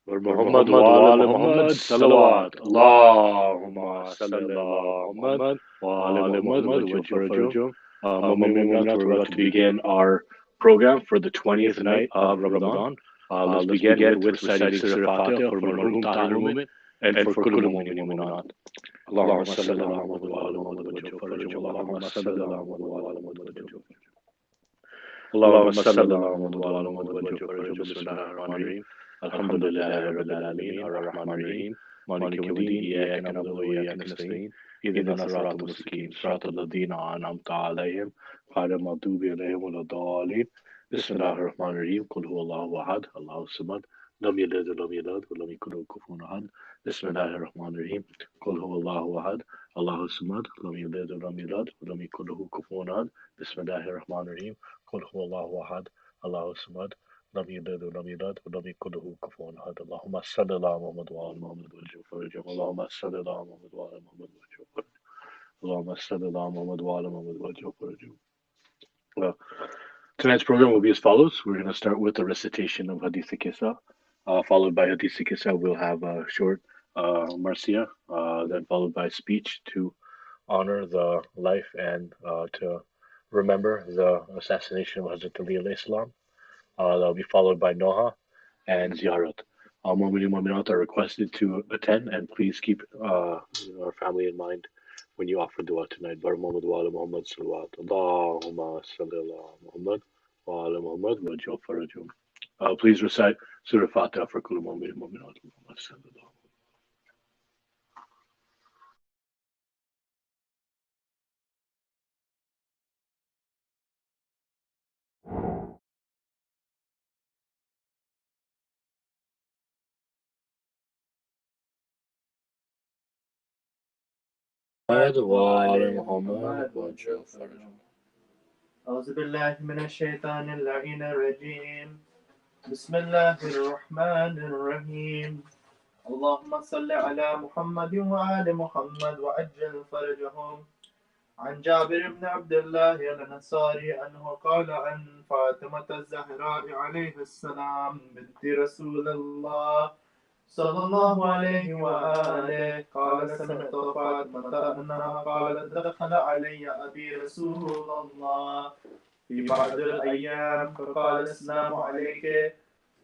محمد وآل محمد صلوات اللهم صل على محمد وآل محمد وجه. Mu'minat, we're about to begin our program for the 20th night of Ramadan. Let's begin with reciting Surah Fatiha for Marhum Tahir Mu'min and for Kullu Mu'min Mu'minat. اللهم صل على محمد وآل محمد وجه فرجهم. اللهم صل على محمد وآل محمد وجه. اللهم صل على محمد وآل محمد وجه فرجهم. بسم الله الرحمن الرحيم. الحمد لله رب العالمين الرحمن الرحيم مالك يوم الدين إياك نعبد وإياك نستعين اهدنا الصراط المستقيم صراط الذين أنعمت عليهم غير المغضوب عليهم ولا الضالين. بسم الله الرحمن الرحيم. قل هو الله أحد الله الصمد لم يلد ولم يولد ولم يكن له كفوا أحد. بسم الله الرحمن الرحيم. قل هو الله أحد الله الصمد لم يلد ولم يولد ولم يكن له كفوا أحد. بسم الله الرحمن الرحيم. قل هو الله أحد الله الصمد لم يلد ولم يولد ولم يكن له كفوا أحد. اللهم صل على محمد وآل محمد وجه فرجهم. اللهم صل على محمد وآل محمد وجه فرجهم. اللهم صل على محمد وآل محمد وجه فرجهم. Well, tonight's program will be as follows. We're going to start with the recitation of Hadith Kisa. Followed by Hadith Kisa, we'll have a short Marcia, then followed by speech to honor the life and to remember the assassination of Hazrat Ali alayhi salam. That'll be followed by Noha and Ziyarat. Mu'minin Mu'minat are requested to attend, and please keep our family in mind when you offer dua tonight. Bar Muhammad wa ala Muhammad salawat. Allahumma salli ala Muhammad wa ala Muhammad wa jal farajum. Please recite Surah Fatiha for Kullu Mu'minin Mu'minat. Allahumma salli ala Muhammad wa ala Muhammad wa jal farajum. أعوذ بالله من الشيطان اللعين الرجيم بسم الله الرحمن الرحيم اللهم صل على محمد وآل محمد وعجل فرجهم عن جابر بن عبد الله الأنصاري أنه قال عن فاطمة الزهراء عليه السلام بنت رسول الله صلى الله عليه وآله قال سمعت فاطمة أنها قالت دخل علي أبي رسول الله في بعض الأيام فقال السلام عليك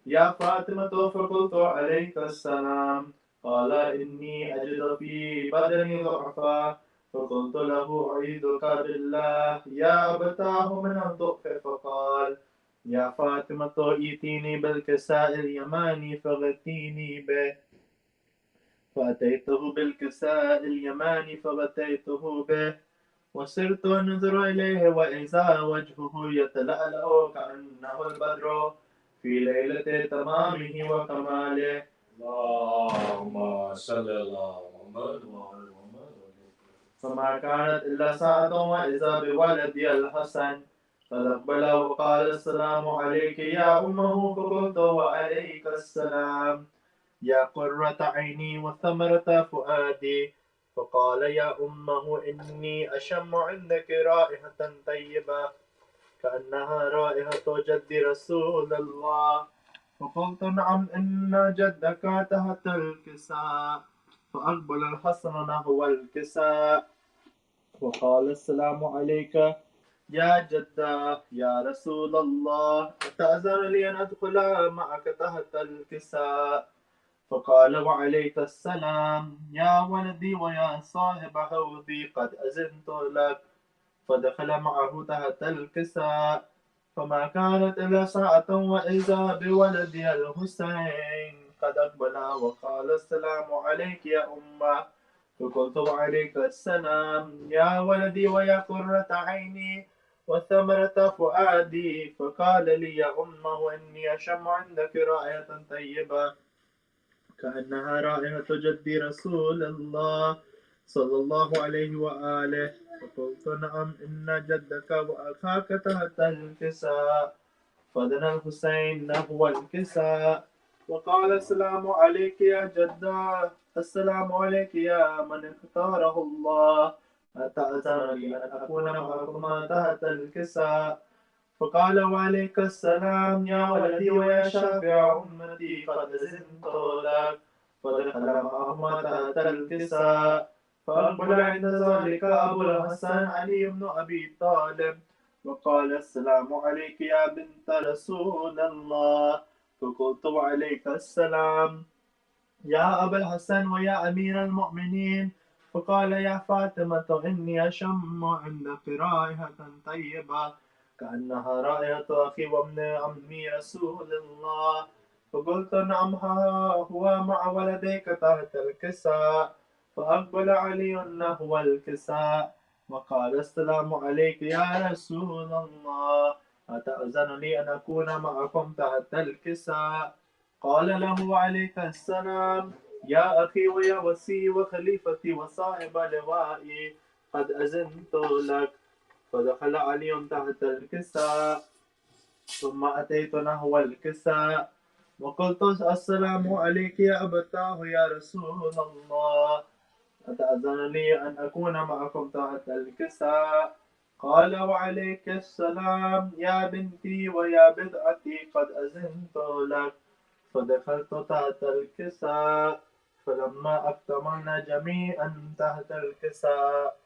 يا فاطمة فقلت عليك السلام قال إني أجد في بدني ضعفا فقلت له أعيذك بالله يا أبتاه من الضعف فقال يا فاطمة ائتيني بالكساء اليماني فغتيني به فأتيته بالكساء اليماني فغطيته به وصرت أنظر إليه وإذا وجهه يتلألأ كأنه البدر في ليلة تمامه وكماله اللهم صل على محمد وعلى محمد. فما كانت إلا ساعة وإذا بولدي الحسن فأقبل وقال السلام عليك يا أمه فقلت وعليك السلام يا قرة عيني وثمرة فؤادي فقال يا أمه إني أشم عندك رائحة طيبة كأنها رائحة جد رسول الله فقلت نعم إن جدك تحت الكساء فأقبل الحسن نحو الكساء وقال السلام عليك يا جدة يا رسول الله أتأذن لي أن أدخل معك تحت الكساء فقال وعليك السلام يا ولدي ويا صاحب حوضي قد أذنت لك فدخل معه تحت الكساء فما كانت إلا ساعة وإذا بولدي الحسين قد أقبل وقال السلام عليك يا أمه فقلت وعليك السلام يا ولدي ويا قرة عيني وثمرة فؤادي فقال لي يا أمه إني أشم عندك رائحة طيبة كأنها رائحة جد رسول الله صلى الله عليه وآله فقلت نعم إن جدك وأخاك تحت الكساء فدنا الحسين نحو الكساء وقال السلام عليك يا جدة السلام عليك يا من اختاره الله أتأذن لي أن أكون معكما تحت الكساء فقال وعليك السلام يا ولدي ويا شافع أمتي قد أذنت لك. فدخل معهما تحت الكساء. فأقبل عند ذلك أبو الحسن علي بن أبي طالب وقال السلام عليك يا بنت رسول الله. فقلت وعليك السلام يا أبا الحسن ويا أمير المؤمنين. فقال يا فاطمة إني أشم عندك رائحة طيبة كأنها رائحة أخي وابن عمي رسول الله. فقلت نعم هو مع ولديك تحت الكساء. فأقبل علي نحو الكساء وقال السلام عليك يا رسول الله، أتأذن لي أن أكون معكم تحت الكساء؟ قال له عليك السلام يا أخي ويا وسي وخليفتي وصاحب لوائي قد أذنت لك. فدخل علي تحت الكساء ثم أتيت نحو الكساء وقلت السلام عليك يا أبتاه يا رسول الله، أتأذن لي أن أكون معكم تحت الكساء؟ قال وعليك السلام يا بنتي ويا بضعتي قد أذنت لك. فدخلت تحت الكساء فلما اكتملنا جميعا تحت الكساء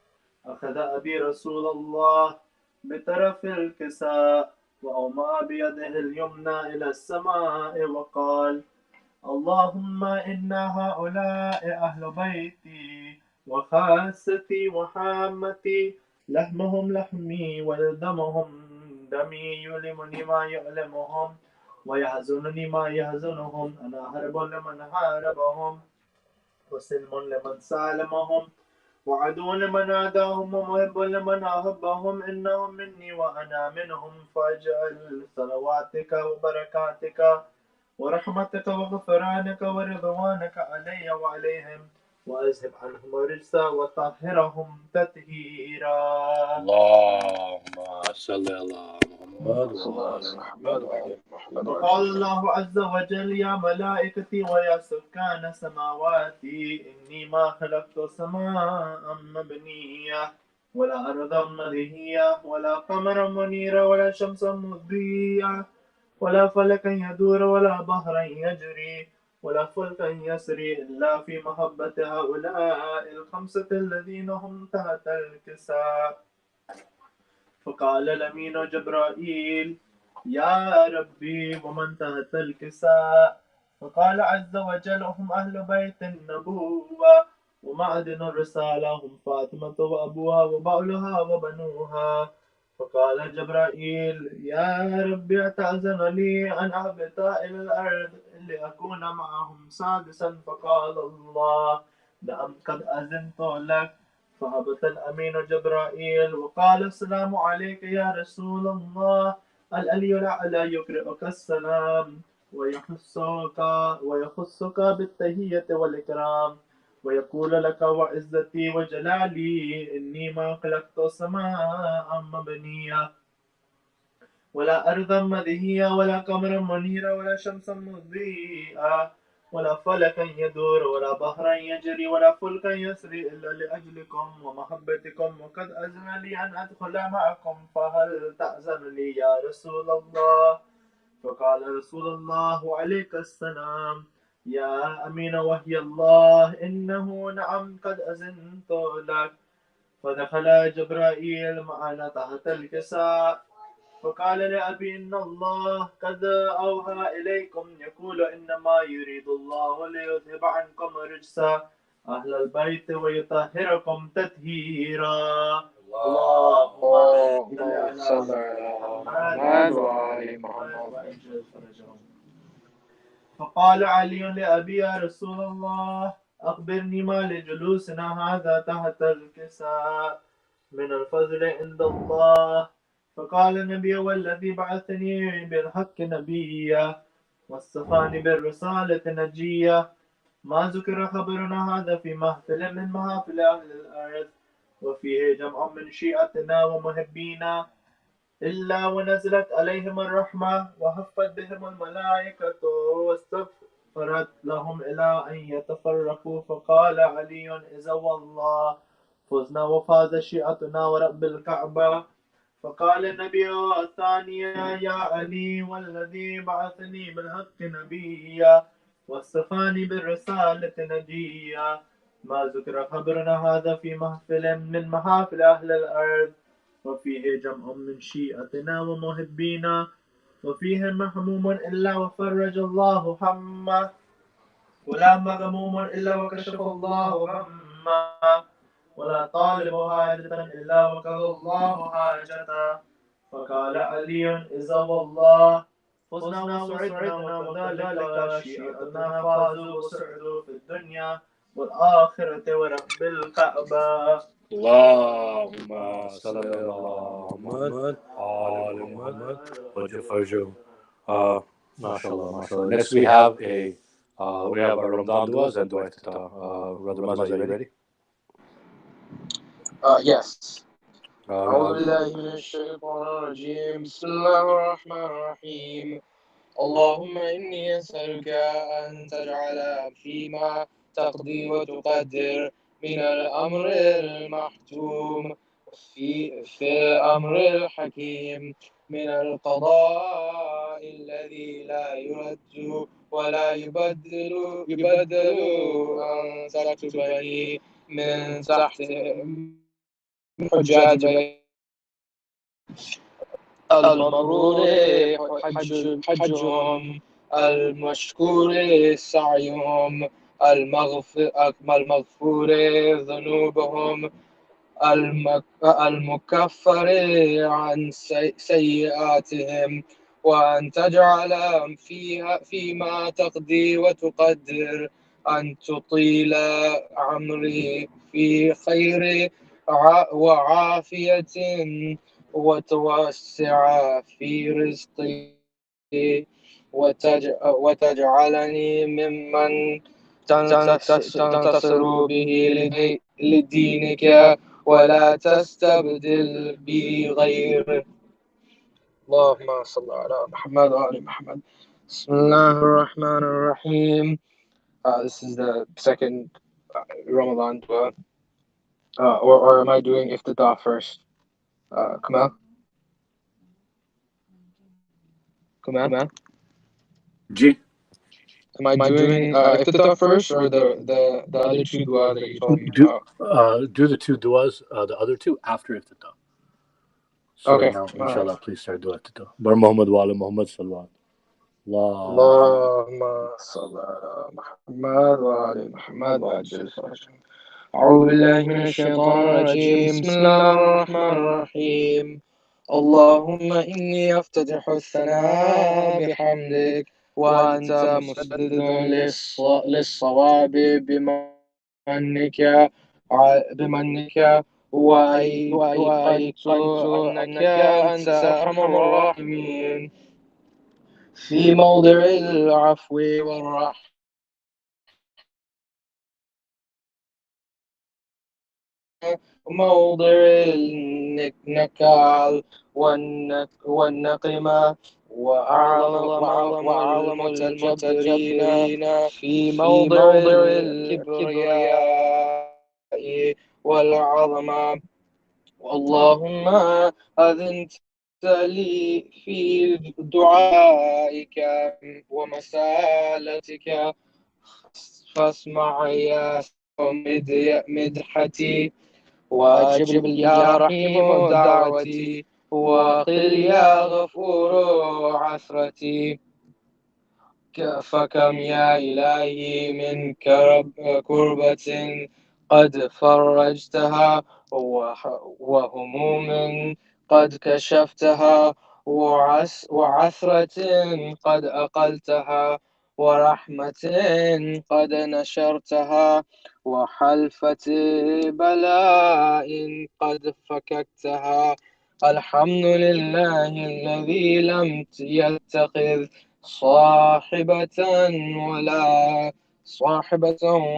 أخذ أبي رسول الله بطرف الكساء وأومأ بيده اليمنى إلى السماء وقال اللهم إن هؤلاء أهل بيتي وخاصتي وحامتي لحمهم لحمي ودمهم دمي يؤلمني ما يؤلمهم ويحزنني ما يحزنهم. أنا حرب لمن حاربهم وسلم لمن سالمهم وعدو لمن عاداهم ومحب لمن أحبهم. إنهم مني وأنا منهم. فاجعل صلواتك وبركاتك ورحمتك وغفرانك ورضوانك علي وعليهم وأذهب عنهم الرجس وطهرهم تطهيرا. اللهم صل على محمد وعلى محمد. وقال الله عز وجل يا ملائكتي ويا سكان سماواتي إني ما خلقت سماء مبنية ولا أرضا مدهية ولا قمرا منيرا ولا شمسا مضيئة ولا فلكا يدور ولا بحرا يجري ولا فلكا يسري إلا في محبة هؤلاء الخمسة الذين هم تحت الكساء. فقال الأمين جبرائيل يا ربي ومن تحت الكساء؟ فقال عز وجل هم أهل بيت النبوة ومعدن الرسالة، هم فاطمة وأبوها وبعلها وبنوها. فقال جبرائيل يا ربي أتأذن لي أن أهبط إلى الأرض لأكون معهم سادسا؟ فقال الله نعم قد أذنت لك. فهبط الأمين جبرائيل وقال السلام عليك يا رسول الله، الألي الأعلى يقرئك السلام ويخصك بالتهية والإكرام ويقول لك وعزتي وجلالي إني ما خلقت سماء مبنية ولا أرضا مدهية ولا قمرا منيرا ولا شمسا مضيئة ولا فلكا يدور ولا بحرا يجري ولا فلكا يسري إلا لأجلكم ومحبتكم، وقد أذن لي أن أدخل معكم فهل تأذن لي يا رسول الله؟ فقال رسول الله عليك السلام يا أمين وحي الله إنه نعم قد أذنت لك. فدخل جبرائيل معنا تحت الكساء فقال لأبي إن الله قد أوحى إليكم يقول إنما يريد الله ليذهب عنكم رجس أهل البيت ويطهركم تطهيرا. اللهم صل على محمد وعلى محمد وأجل فرجهم. فقال علي لأبي يا رسول الله أخبرني ما لجلوسنا هذا تحت الكساء من الفضل عند الله. فقال النبي والذي بعثني بالحق نبيا واصطفاني بالرسالة نجيا ما ذكر خبرنا هذا في محفل من محافل أهل الأرض وفيه جمع من شيعتنا ومحبينا إلا ونزلت عليهم الرحمة وهفت بهم الملائكة واستغفرت لهم إلى أن يتفرقوا. فقال علي إذا والله فزنا وفاز شيعتنا ورب الكعبة. فقال النبي الثانية: يا علي والذي بعثني بالحق نبيا واصطفاني بالرسالة نجيا، ما ذكر خبرنا هذا في محفل من محافل أهل الأرض، وفيه جمع من شيعتنا ومحبينا، وفيه محموم إلا وفرج الله همه، ولا مغموم إلا وكشف الله غمه، ولا طالب حاجة إلا وقضى الله حاجته. فقال علي: إذا والله فزنا وسعدنا، وكذلك شيعتنا فازوا وسعدوا في الدنيا والآخرة ورب الكعبة. اللهم صل على محمد وعلى محمد وجفرجو. MashaAllah, MashaAllah. Next we have our Ramadan duas and dua iftitah. Brother Maz, are you ready? Yes. أعوذ بالله من الشيطان الرجيم. بسم الله الرحمن الرحيم. اللهم إني أسألك أن تجعل فيما تقضي وتقدر من الأمر المحتوم في الأمر الحكيم من القضاء الذي لا يرد ولا يبدل أن تكتبني من تحت حجاج المبرور حجهم، المشكور سعيهم، المغفور ذنوبهم، المكفر عن سيئاتهم، وأن تجعل فيما تقضي وتقدر أن تطيل عمري في خير وعافية، وتوسع في رزقي، وتجعلني ممن تنتصر به لدينك، ولا تستبدل بي غيره. اللهم صل على محمد وآل محمد. بسم الله الرحمن الرحيم. This is the second Ramadan dua. Or am I doing iftitah first? Kamal? G. Am I doing iftitah first or the other two dua that you told me about? Do the two duas, the other two after iftitah. So okay. Now, inshallah, please start dua iftitah. Bar Muhammad wa ala Muhammad sallallahu. اللهم صل على محمد وآل محمد وعجل فرجهم. أعوذ بالله من الشيطان الرجيم. بسم الله الرحمن الرحيم. اللهم إني أفتتح الثناء بحمدك، وأنت مسدد للصواب بمنك، وأيقنت أنك أنت أرحم الراحمين، في موضع العفو والرحمة، موضع النكال والنقمة، وأعظم المتجبرين، في موضع الكبرياء والعظمة. اللهم أذنت لي في دعائك ومسالتك، فاسمع يا مدحتي، وأجب يا رحيم دعوتي، وقل يا غفور عثرتي. فكم يا إلهي من كربة قد فرجتها، وهموم قد كشفتها، وعثرة قد أقلتها، ورحمة قد نشرتها، وحلفة بلاء قد فككتها. الحمد لله الذي لم يتخذ صاحبة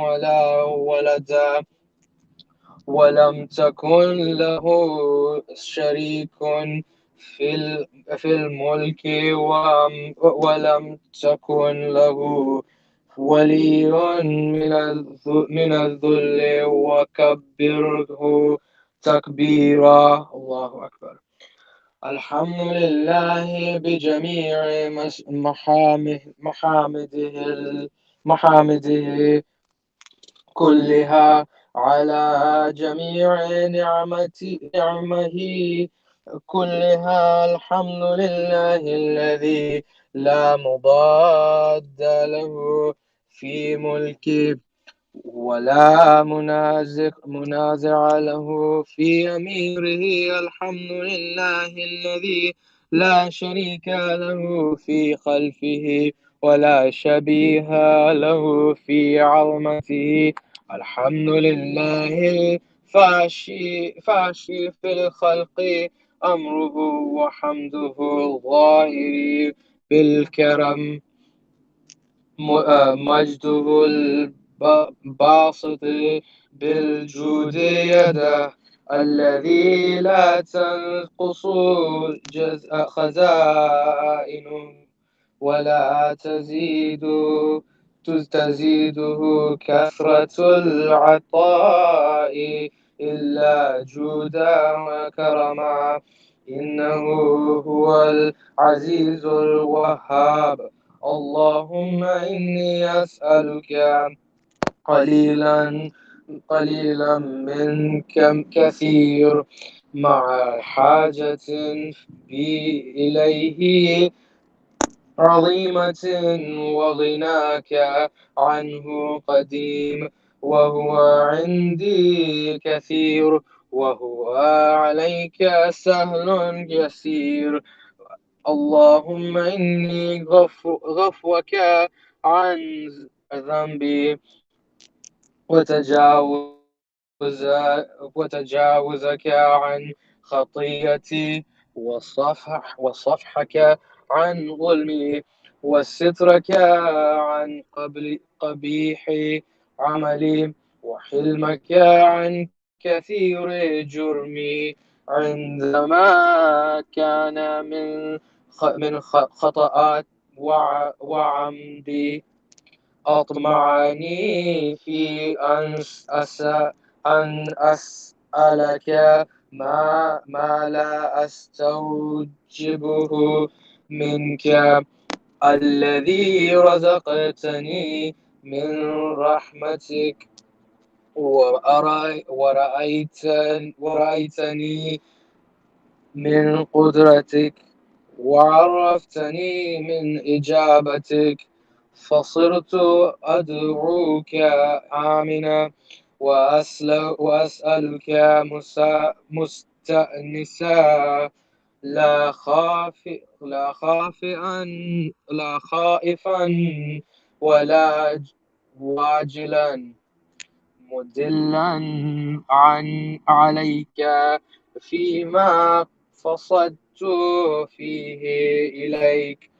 ولا ولدا، ولم تكن له شريك في الملك، ولم تكن له ولي من الذل، وكبره تكبيرا. الله أكبر. الحمد لله بجميع محامده كلها على جميع نعمه كلها. الحمد لله الذي لا مضاد له في ملكه ولا منازع له في أميره. الحمد لله الذي لا شريك له في خلفه ولا شبيه له في عظمته. الحمد لله الفاشي في الخلق أمره وحمده الظاهر بالكرم مجده الباسط بالجود يده الذي لا تنقص خزائنه ولا تزيده كثرة العطاء إلا جودا وكرما. إنه هو العزيز الوهاب. اللهم إني أسألك قليلا من كثير مع حاجة بي إليه عظيمة وغناك عنه قديم وهو عندي كثير وهو عليك سهل يسير. اللهم إني غفوك عن ذنبي وتجاوزك عن خطيئتي وصفحك عن ظلمي وسترك عن قبيح عملي وحلمك عن كثير جرمي. عندما كان من خطأ وعمدي أطمعني في أن أسألك ما لا أستوجبه منك الذي رزقتني من رحمتك ورأيتني من قدرتك وعرفتني من إجابتك فصرت أدعوك آمنا وأسألك مستأنسا لا خائفا ولا واجلا مدلا عليك فيما فصدت فيه إليك.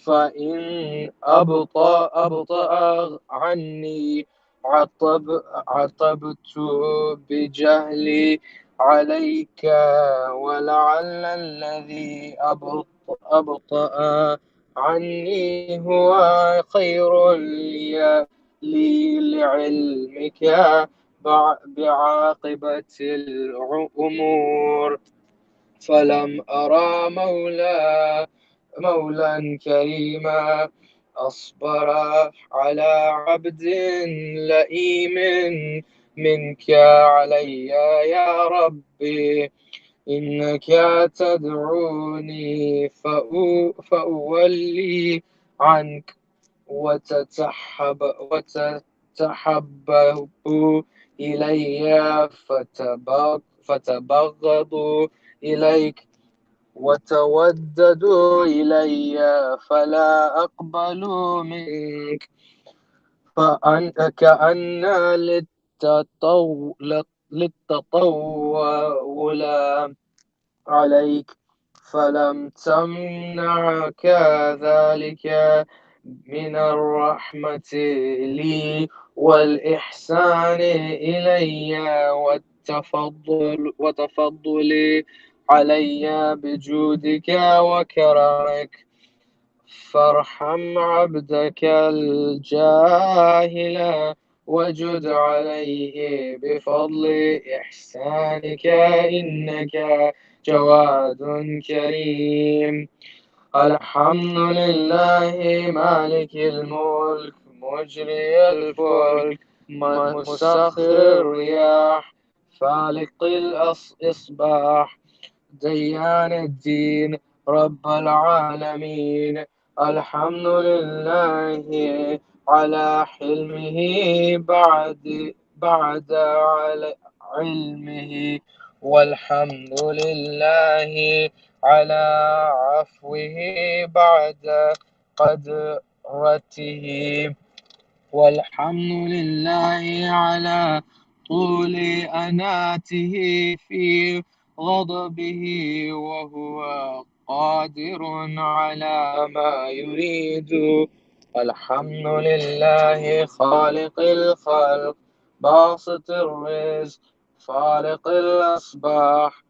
فإن أبطأ عني عطبت بجهلي عليك ولعل الذي أبطأ عني هو خير لي لعلمك بعاقبة الأمور. فلم أرى مولا كريما أصبر على عبد لئيم منك علي يا ربي. إنك تدعوني فأولي عنك وتتحبب إلي فتبغض إليك وتودد إلي فلا أقبل منك. كأن للتطول عليك فلم تمنعك ذلك من الرحمة لي والإحسان إلي وتفضل علي بجودك وكرمك. فارحم عبدك الجاهل وجد عليه بفضل إحسانك إنك جواد كريم. الحمد لله مالك الملك مجري الفلك مسخر الرياح فالق الإصباح ديان الدين رب العالمين. الحمد لله على حلمه بعد علمه، والحمد لله على عفوه بعد قدرته، والحمد لله على طول أناته في غضبه، وهو قادر على ما يريد. الحمد لله خالق الخلق باسط الرزق فالق الأصباح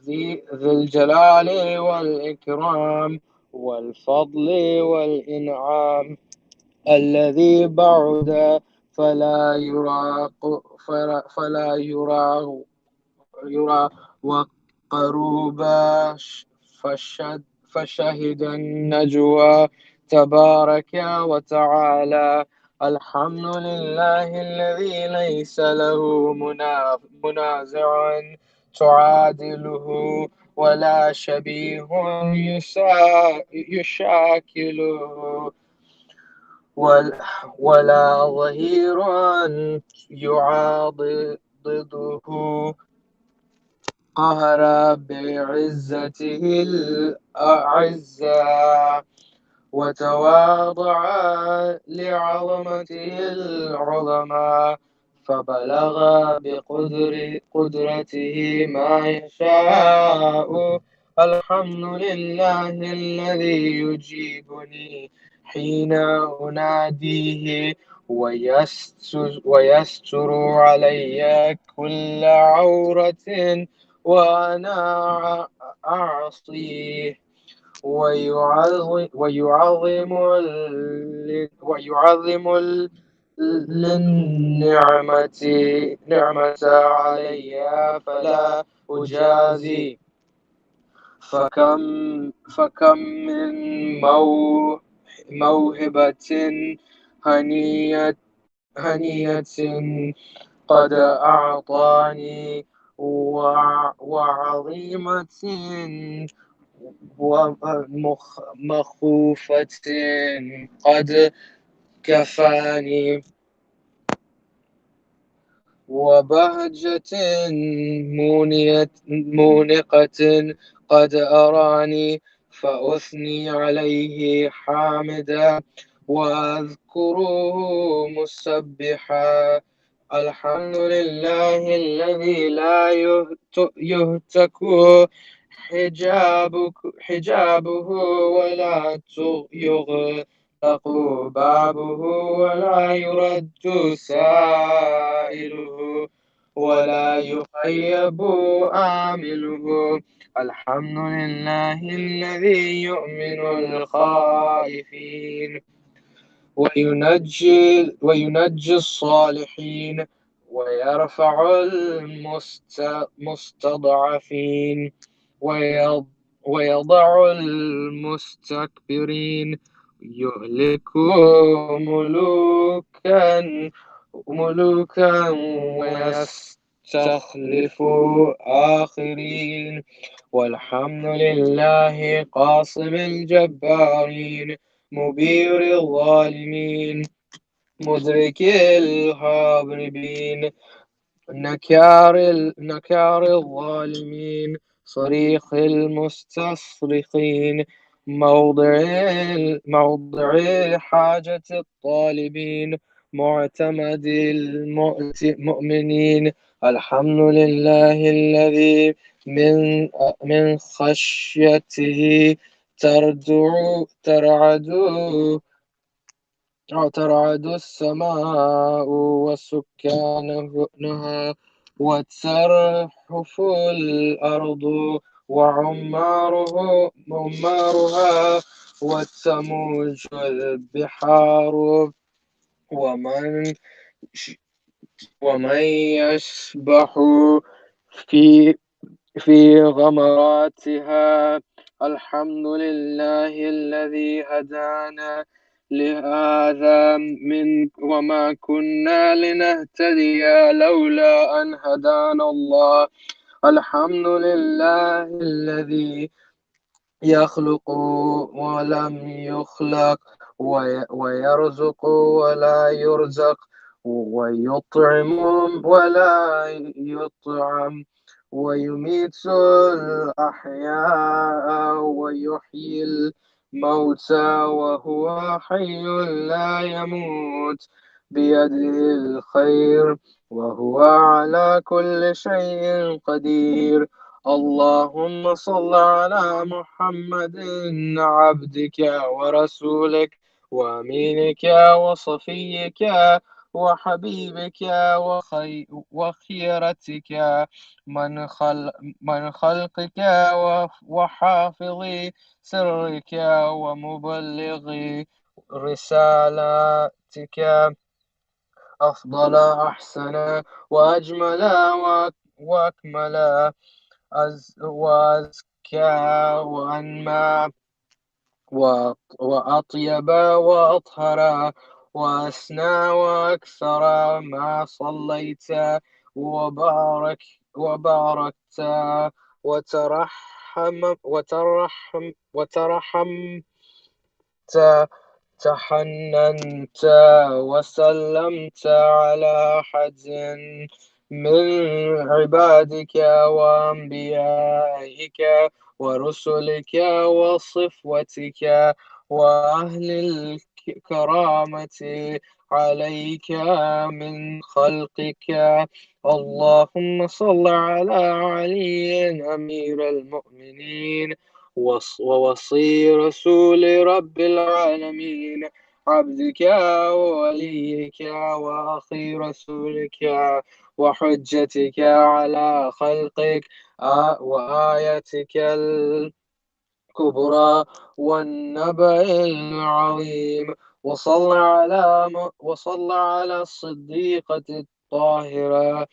ذي الجلال والإكرام والفضل والإنعام، الذي بعد فلا يرى وقروبا فشهد النجوى تبارك وتعالى. الحمد لله الذي ليس له منازع تعادله ولا شبيه يشاكله ولا ظهير يعاضده قهر بعزته الأعزى، وتواضع لعظمته العظمى فبلغ بقدرته ما يشاء. الحمد لله الذي يجيبني حين أناديه ويستر علي كل عورة وأنا أعصيه، ويعظم نعمة علي فلا أجازي. فكم من موهبة هنية قد أعطاني وعظيمة ومخوفة قد كفاني، وبهجة مونقة قد أراني، فأثني عليه حامدا وأذكره مسبحا. الحمد لله الذي لا يهتك حجابه ولا يغلق بابه ولا يرد سائله ولا يخيب آمله. الحمد لله الذي يؤمن الخائفين وينجي الصالحين ويرفع المستضعفين ويضع المستكبرين، يهلك ملوكا ويستخلف آخرين. والحمد لله قاصم الجبارين مبير الظالمين مدرك الهاربين نكار الظالمين صريخ المستصرخين موضع حاجة الطالبين معتمد المؤمنين. الحمد لله الذي من خشيته ترعد السماء وسكانها وترحف الأرض وعمارها وتموج البحار، ومن يسبح في في غمراتها. الحمد لله الذي هدانا لهذا وما كنا لنهتدي لولا أن هدانا الله. الحمد لله الذي يخلق ولم يخلق، ويرزق ولا يرزق، ويطعم ولا يطعم، ويميت الأحياء ويحيي الموتى وهو حي لا يموت، بيده الخير وهو على كل شيء قدير. اللهم صل على محمد عبدك ورسولك وأمينك وصفيك وحبيبك وخيرتك من خلقك وحافظ سرك ومبلغ رسالتك، أفضل أحسن وأجمل وأكمل وأزكى وأنمى وأطيب وأطهر وأسنى وأكثر ما صليت وباركت وترحمت تحننت وسلمت على أحد من عبادك وأنبيائك ورسلك وصفوتك وأهل الكرامة عليك من خلقك. اللهم صل على علي أمير المؤمنين ووصي رسول رب العالمين، عبدك ووليك وأخي رسولك وحجتك على خلقك وآيتك الكبرى والنبأ العظيم. وصل على الصديقة الطاهرة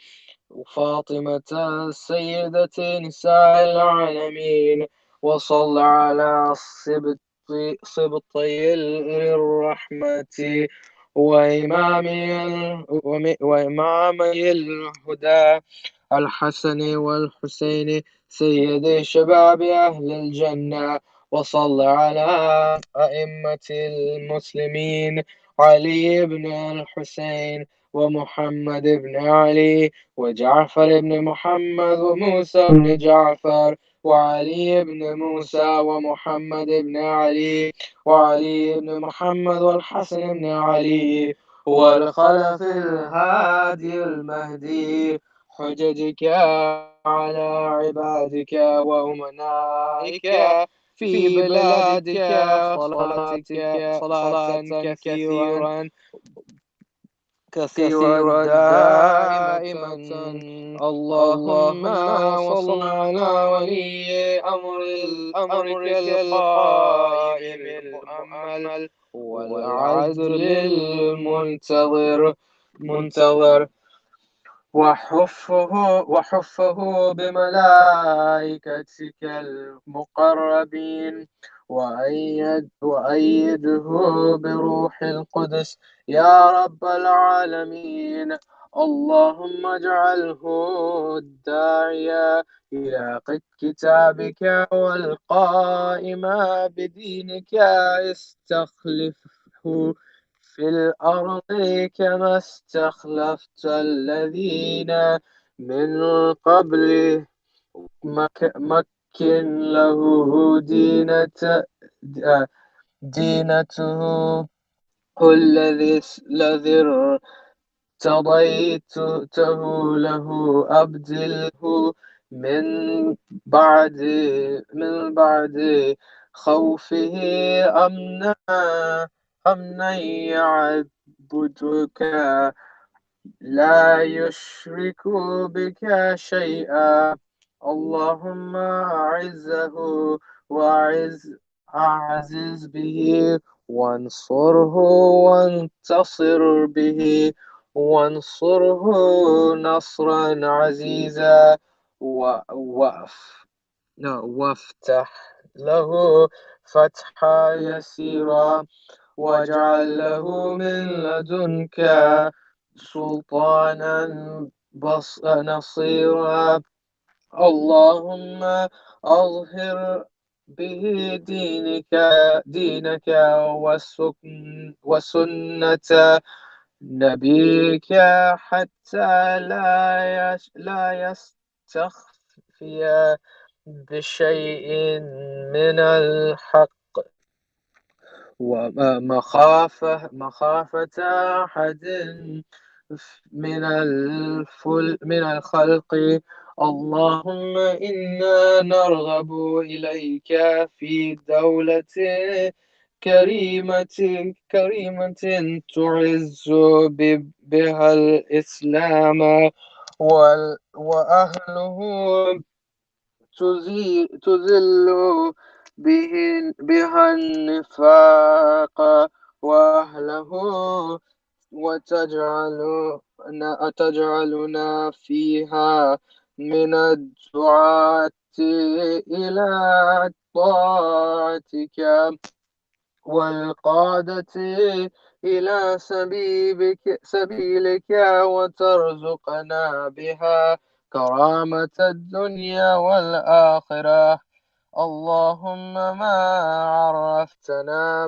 فاطمة سيدة نساء العالمين. وصل على سبطي الرحمة وإمامي الهدى الحسن والحسين سيدي شباب أهل الجنة. وصل على أئمة المسلمين علي بن الحسين ومحمد بن علي وجعفر بن محمد وموسى بن جعفر وعلي بن موسى ومحمد بن علي وعلي بن محمد والحسن بن علي والخلف الهادي المهدي، حججك على عبادك وأمنائك في بلادك صلاة كثيرا دائمة. اللهم صل على ولي أمرك القائم المؤمل والعدل المنتظر، وحفه بملائكتك المقربين، وأيده بروح القدس يا رب العالمين. اللهم اجعله الداعية إلى كتابك والقائم بدينك، استخلفه في الأرض كما استخلفت الذين من قبله. مكن له دينته الذي ارتضيته له، أبدله من بعد خوفه أمنا يعبدك لا يشرك بك شيئا. اللهم أعزه أعزز به، وانصره وانتصر به، وانصره نصرا عزيزا، وافتح له فتحا يسيرا واجعل له من لدنك سلطانا نصيرا. اللهم أظهر به دينك وسنة نبيك حتى لا يستخفي بشيء من الحق ومخافة أحد من الخلق. اللهم إنا نرغب إليك في دولة كريمة تعز بها الإسلام وأهله تذل به بها النفاق وأهله وتجعلنا فيها من الدعاة إلى طاعتك والقادة إلى سبيلك وترزقنا بها كرامة الدنيا والآخرة. اللهم ما عرفتنا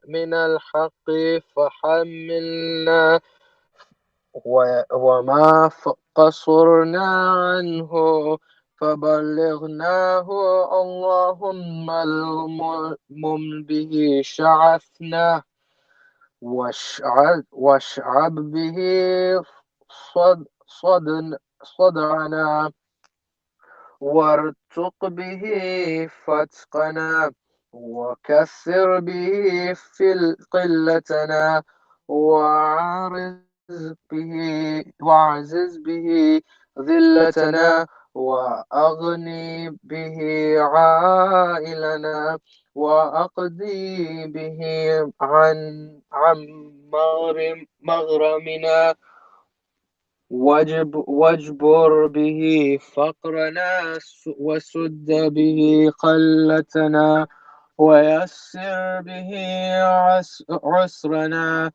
من الحق فحملنا وما قصرنا عنه فبلغناه. اللهم المم به شعثنا واشعب به صدعنا وارتق به فتقنا وكثر به في قلتنا وعزز به ذلتنا وأغني به عائلنا وأقضي به عن مغرمنا واجبر به فقرنا وسد به خلتنا ويسر به عسرنا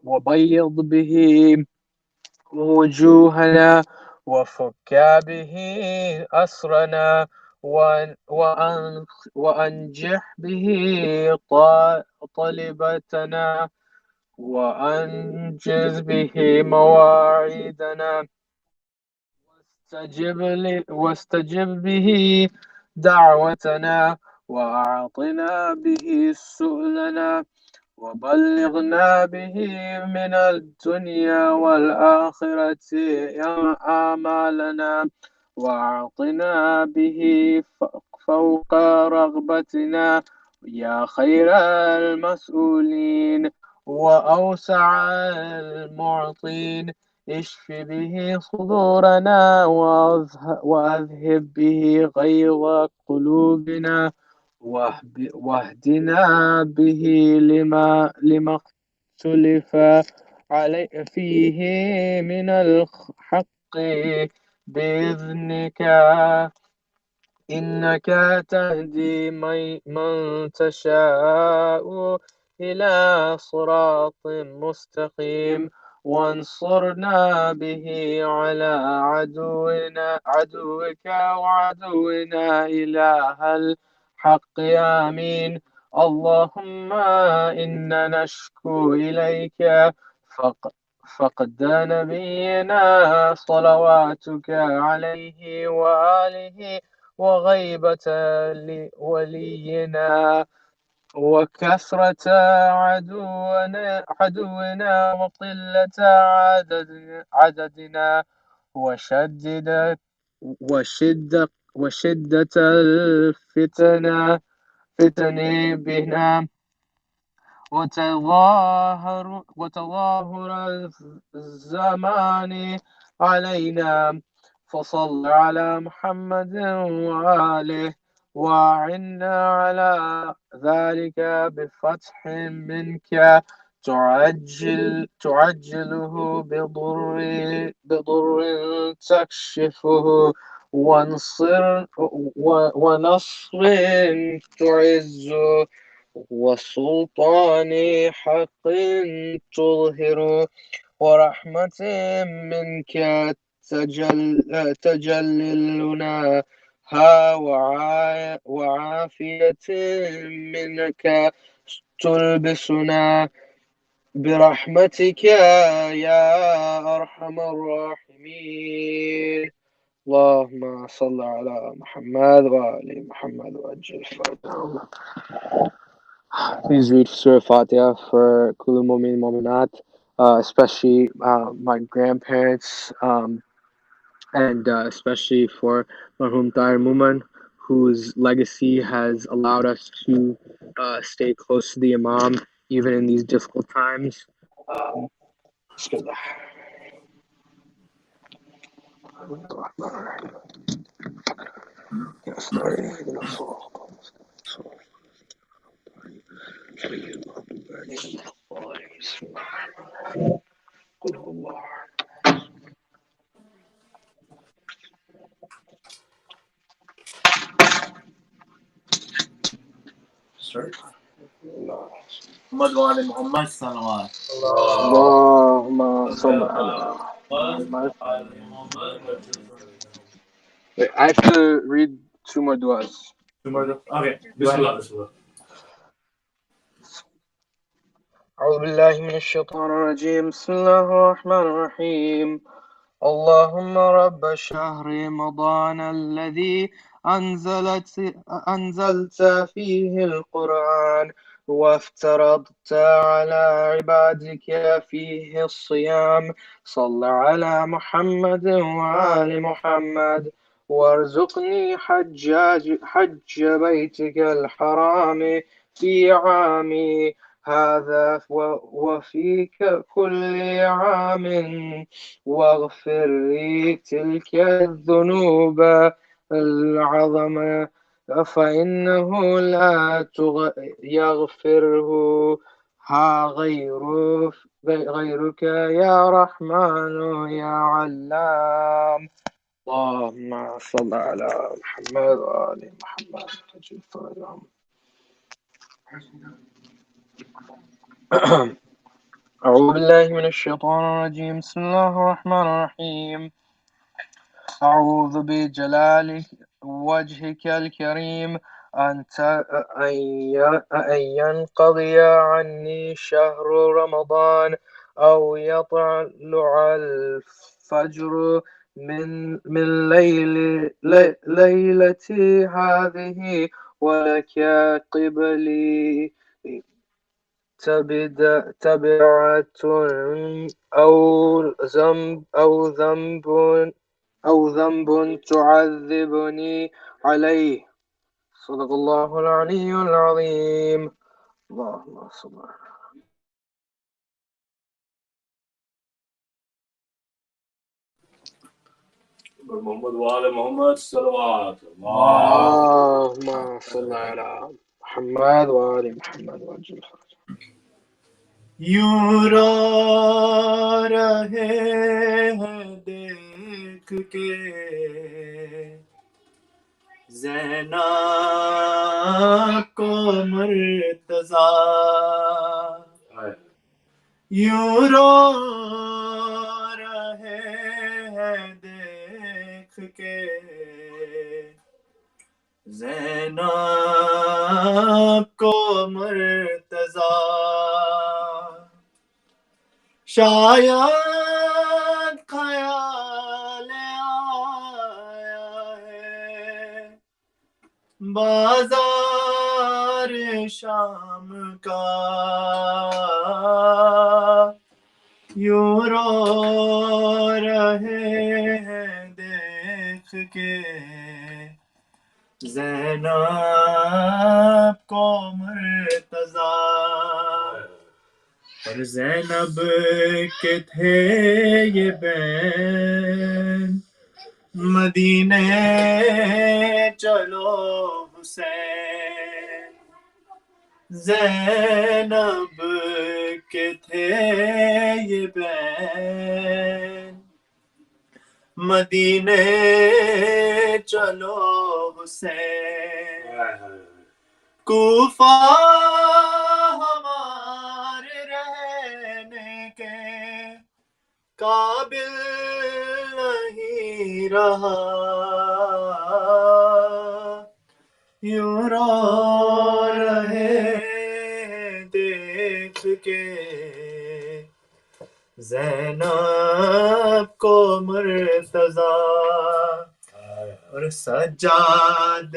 وبيض به وجوهنا وفك به أسرنا وأنجح به طلبتنا وأنجز به مواعيدنا واستجب به دعوتنا وأعطنا به سؤلنا وبلغنا به من الدنيا والآخرة آمالنا وأعطنا به فوق رغبتنا يا خير المسؤولين وأوسع المعطين. اشف به صدورنا وأذهب به غيظ قلوبنا واهدنا به لما اختلف فيه من الحق بإذنك إنك تهدي من تشاء إلى صراط مستقيم وانصرنا به على عدوك وعدونا إله الحق آمين. اللهم إنا نشكو إليك فقد نبينا صلواتك عليه وآله وغيبة ولينا وكثرة عدونا وقلة عددنا وشدة الفتن بنا وتظاهر الزمان علينا. فصل على محمد وآله وأعنا على ذلك بفتح منك تعجله بضر تكشفه ونصر تعز وسلطان حق تظهر ورحمة منك تجللنا وعافية منك تلبسنا برحمتك يا أرحم الراحمين اللهم صل على محمد وآل محمد وأجل فرجهم. Please read Surah Fatiha for Kullu Mu'min Mu'minat, especially my grandparents, and especially for Marhum Tahir Muman, whose legacy has allowed us to stay close to the Imam even in these difficult times. Bismillah. محمد صلوات اللهم صل على محمد. Wait, I have to read 2 more du'as. Okay, Bismillah. أعوذ بالله من الشيطان الرجيم بسم الله الرحمن الرحيم اللهم رب شهر رمضان الذي أنزلت فيه القرآن وافترضت على عبادك فيه الصيام صل على محمد وآل محمد وارزقني حج بيتك الحرام في عامي هذا وفيك كل عام واغفر لي تلك الذنوب العظمى فإنه لا يغفره غيرك يا رحمن يا علام اللهم صل على محمد وآل محمد وجل فرجهم. أعوذ بالله من الشيطان الرجيم بسم الله الرحمن الرحيم أعوذ بجلال وجهك الكريم أن ينقضي عني شهر رمضان أو يطلع الفجر من ليلتي هذه ولك قبلي تبعة أو ذنب تعذبني عليه صدق الله العلي العظيم اللهم صل على محمد وآل محمد صلوات اللهم صل على محمد وآل محمد وأجل فرجهم. یوں رو رہے ہیں دیکھ کے زینب کو مرتضیٰ یوں رو رہے ہیں دیکھ کے زینب کو مرتضیٰ شاید خیال آیا ہے بازار شام کا یوں رو رہے ہیں دیکھ کے زینب کو مرتضیٰ اور زینب کے تھے یہ بین مدینے چلو حسین زینب کے تھے یہ بین مدینے چلو حسین کوفہ ہمارے رہنے کے قابل نہیں رہا یوں رو رہے دیکھ کے زینب کو مرتضی اور سجاد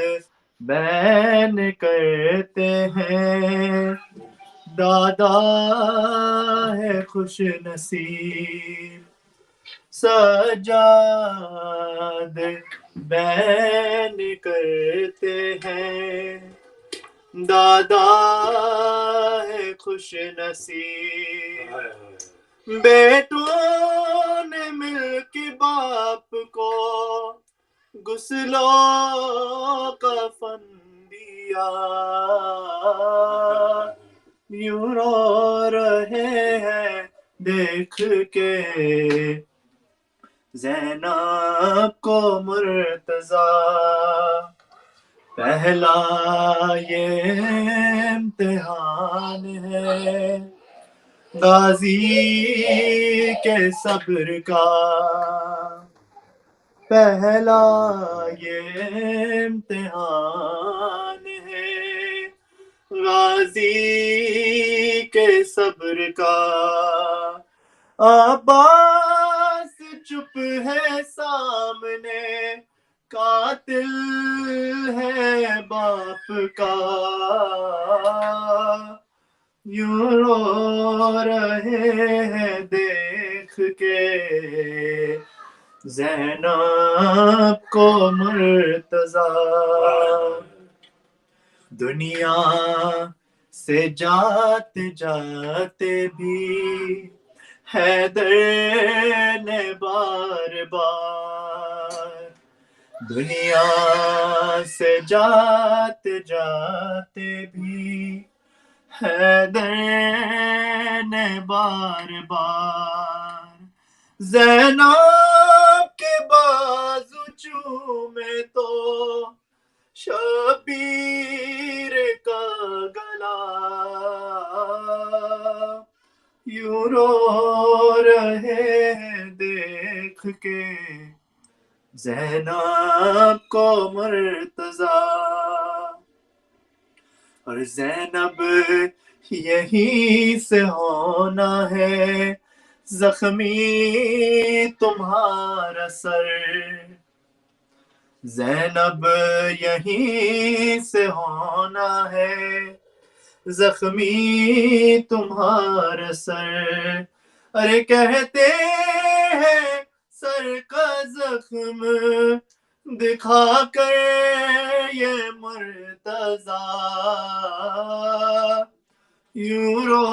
بین کرتے ہیں دادا ہے خوش نصیب سجاد بین کرتے ہیں دادا ہے خوش نصیب بیٹوں نے مل کے باپ کو غسل و کفن دیا یوں رو رہے ہیں دیکھ کے زینب کو مرتضی پہلا یہ امتحان ہے غازی کے صبر کا پہلا یہ امتحان ہے غازی کے صبر کا عباس چپ ہے سامنے قاتل ہے باپ کا یوں رو رہے ہیں دیکھ کے زینب کو مرتضی دنیا سے جاتے جاتے بھی حیدر نے بار بار دنیا سے جاتے جاتے بھی حیدر نے بار بار زینب کے بازو چومے تو شبیر کا گلا یوں رو رہے ہیں دیکھ کے زینب کو مرتضی اور زینب یہیں سے ہونا ہے زخمی تمہارا سر زینب یہیں سے ہونا ہے زخمی تمہارا سر ارے کہتے ہیں سر کا زخم دکھا کر یہ مرتضی یوں رو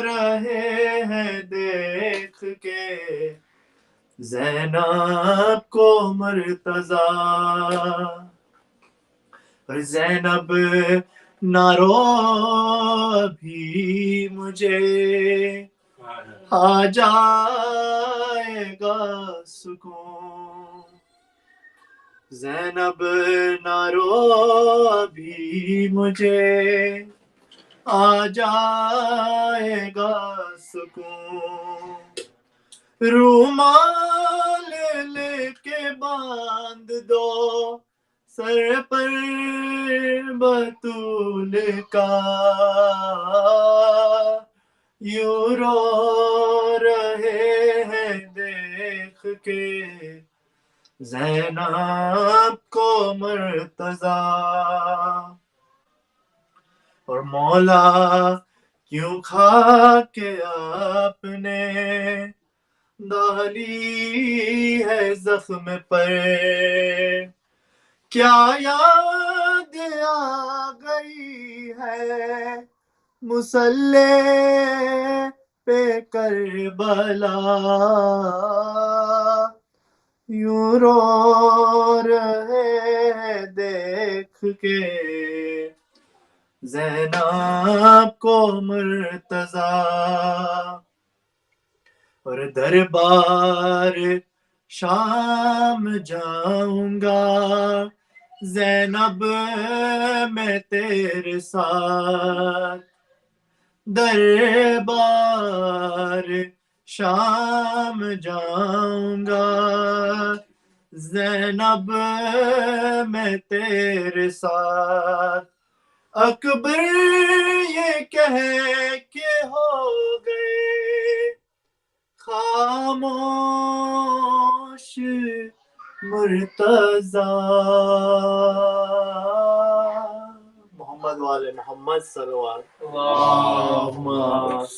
رہے ہیں دیکھ کے زینب کو مرتضی اور زینب نہ رو ابھی مجھے آ جائے گا سکون زینب نہ رو ابھی مجھے آ جائے گا سکون رومال لے کے باندھ دو سر پر بطول کا یوں رو رہے ہیں دیکھ کے زینب کو مرتضی اور مولا کیوں کھا کے آپ نے ڈالی ہے زخم پر کیا یاد آ گئی ہے مصلی پہ کربلا یوں رو رہے دیکھ کے Zainab को मुर्तज़ा और दरबार शाम जाऊंगा ज़ैनब मैं तेरे साथ दरबार शाम जाऊंगा ज़ैनब मैं तेरे साथ अकबर ये कह के हो गए खामोश मुर्तज़ा मोहम्मद वाले मोहम्मद अल्लाहुम्मा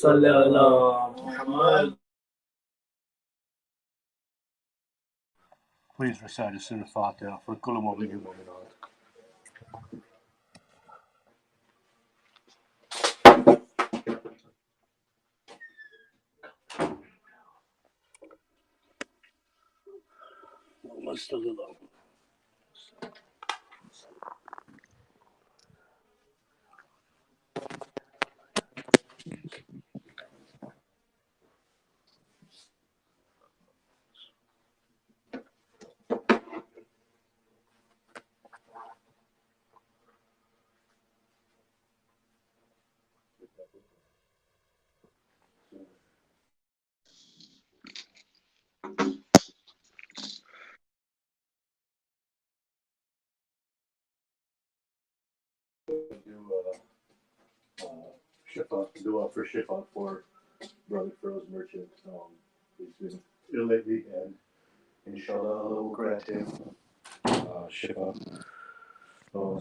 सल्ली अला Muhammad. Please recite a Surah Fatiha for Kullu Mu'min Mu'minat. Shifa, dua for Shifa for Brother Froze Merchant. He's been ill lately, and inshallah Allah will grant him Shifa. Oh,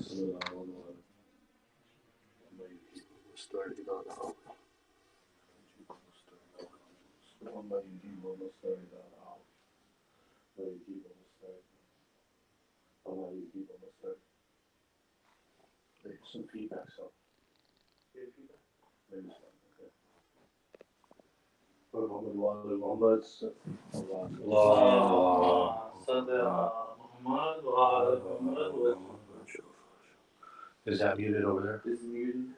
some feedback, so. Maybe some, okay. Muhammad wa ala Muhammad. Allah. Is that muted over there? Is muted.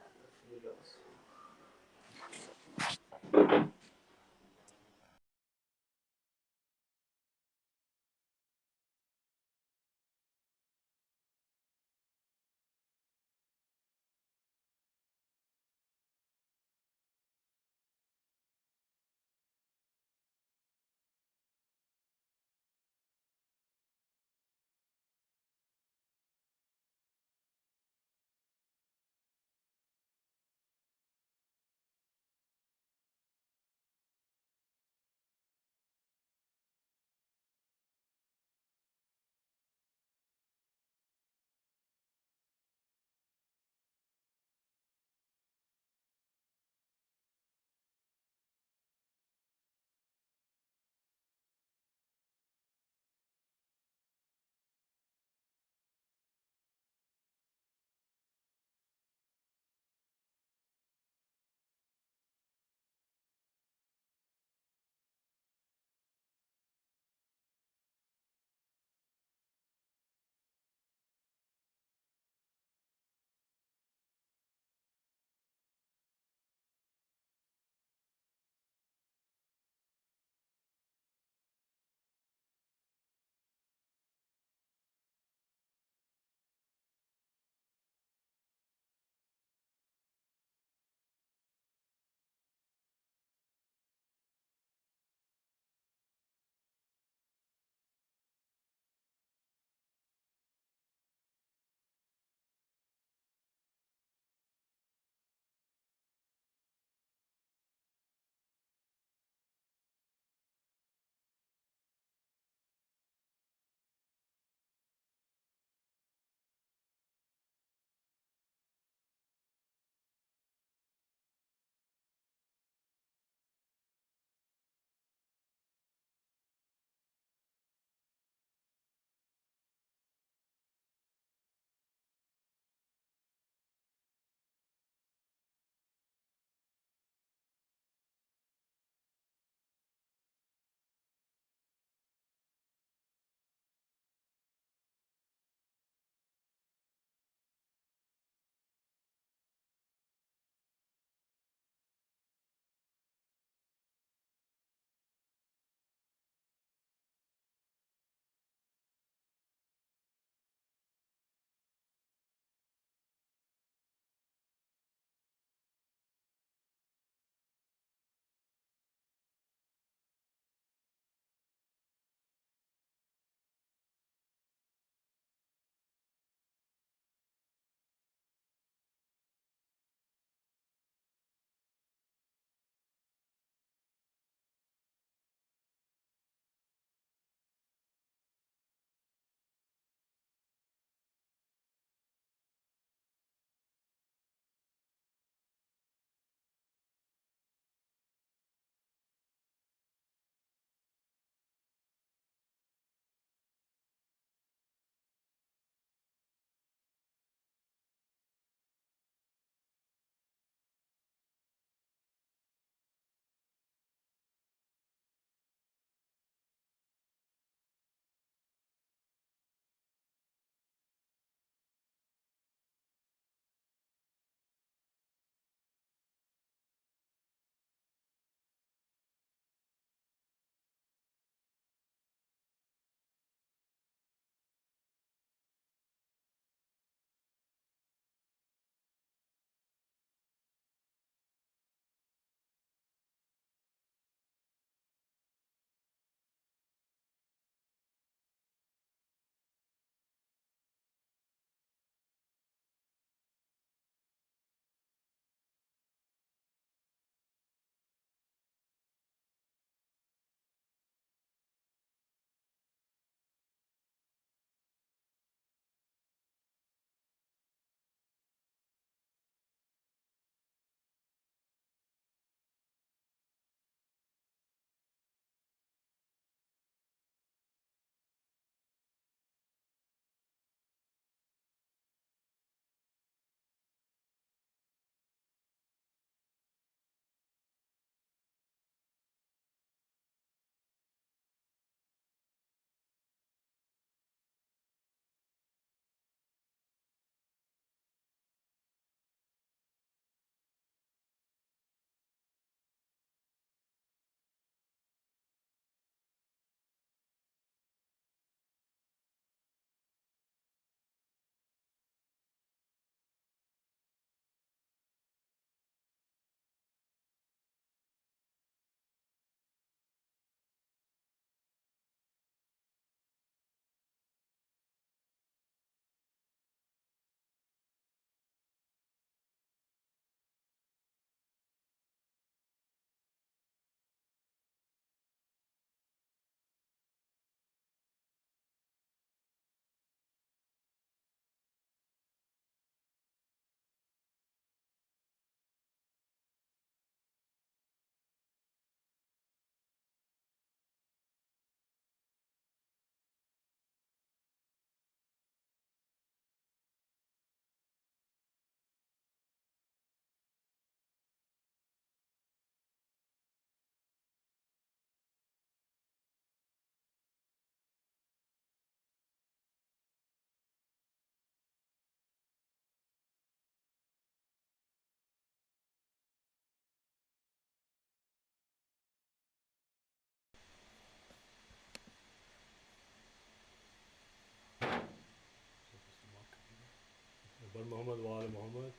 Muhammad wa ala Muhammad.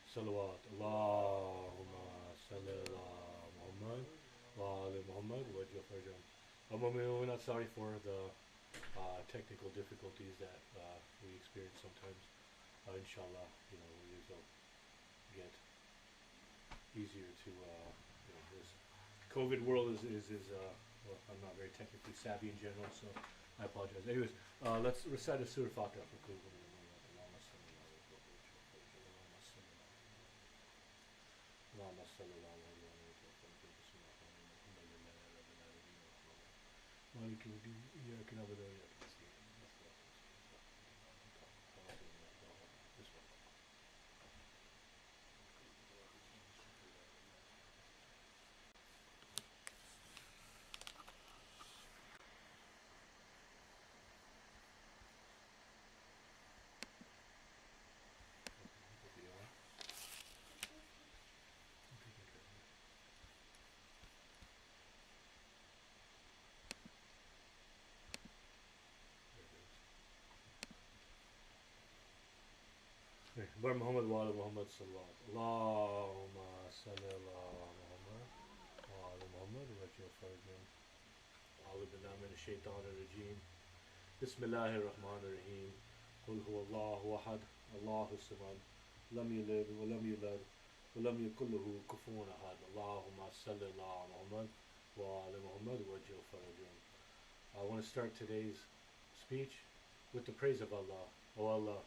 Salawat. Allahumma salli ala Muhammad wa ala Muhammad wa Jafarjam. We're not sorry for the technical difficulties that we experience sometimes. Inshallah, it will get easier to, this COVID world is well, I'm not very technically savvy in general, so I apologize. Anyways, let's recite a Surah Fatiha for Kulhu. Bar Muhammad wa ala Muhammad sallallahu. Allahumma salli ala Muhammad wa ala Muhammad wa Jafarjam. أعوذ بالله من الشيطان الرجيم. بسم الله الرحمن الرحيم. قل هو الله أحد الله الصمد لم يلد ولم يولد ولم يكن له كفوا أحد. اللهم صل على محمد وعلى محمد وجه فرجهم. I want to start today's speech with the praise of Allah. Oh Allah,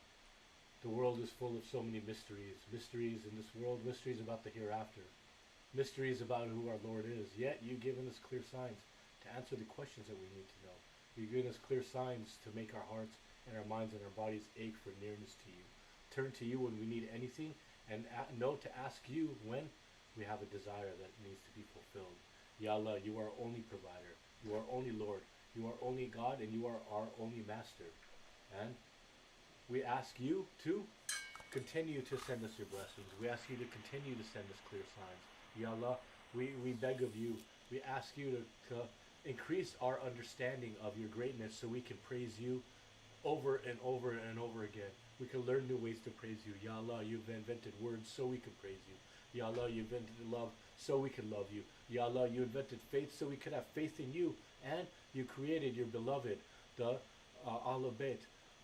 the world is full of so many mysteries. Mysteries in this world, mysteries about the hereafter, mysteries about who our Lord is. Yet you've given us clear signs to answer the questions that we need to know. You've given us clear signs to make our hearts and our minds and our bodies ache for nearness to you. Turn to you when we need anything, and know to ask you when we have a desire that needs to be fulfilled. Ya Allah, you are only provider. You are only Lord. You are only God, and you are our only Master. And we ask you to continue to send us your blessings. We ask you to continue to send us clear signs. Ya Allah, we beg of you. We ask you to increase our understanding of your greatness so we can praise you over and over and over again. We can learn new ways to praise you. Ya Allah, you've invented words so we can praise you. Ya Allah, you invented love so we can love you. Ya Allah, you invented faith so we could have faith in you. And you created your beloved, the Ahlul Bayt.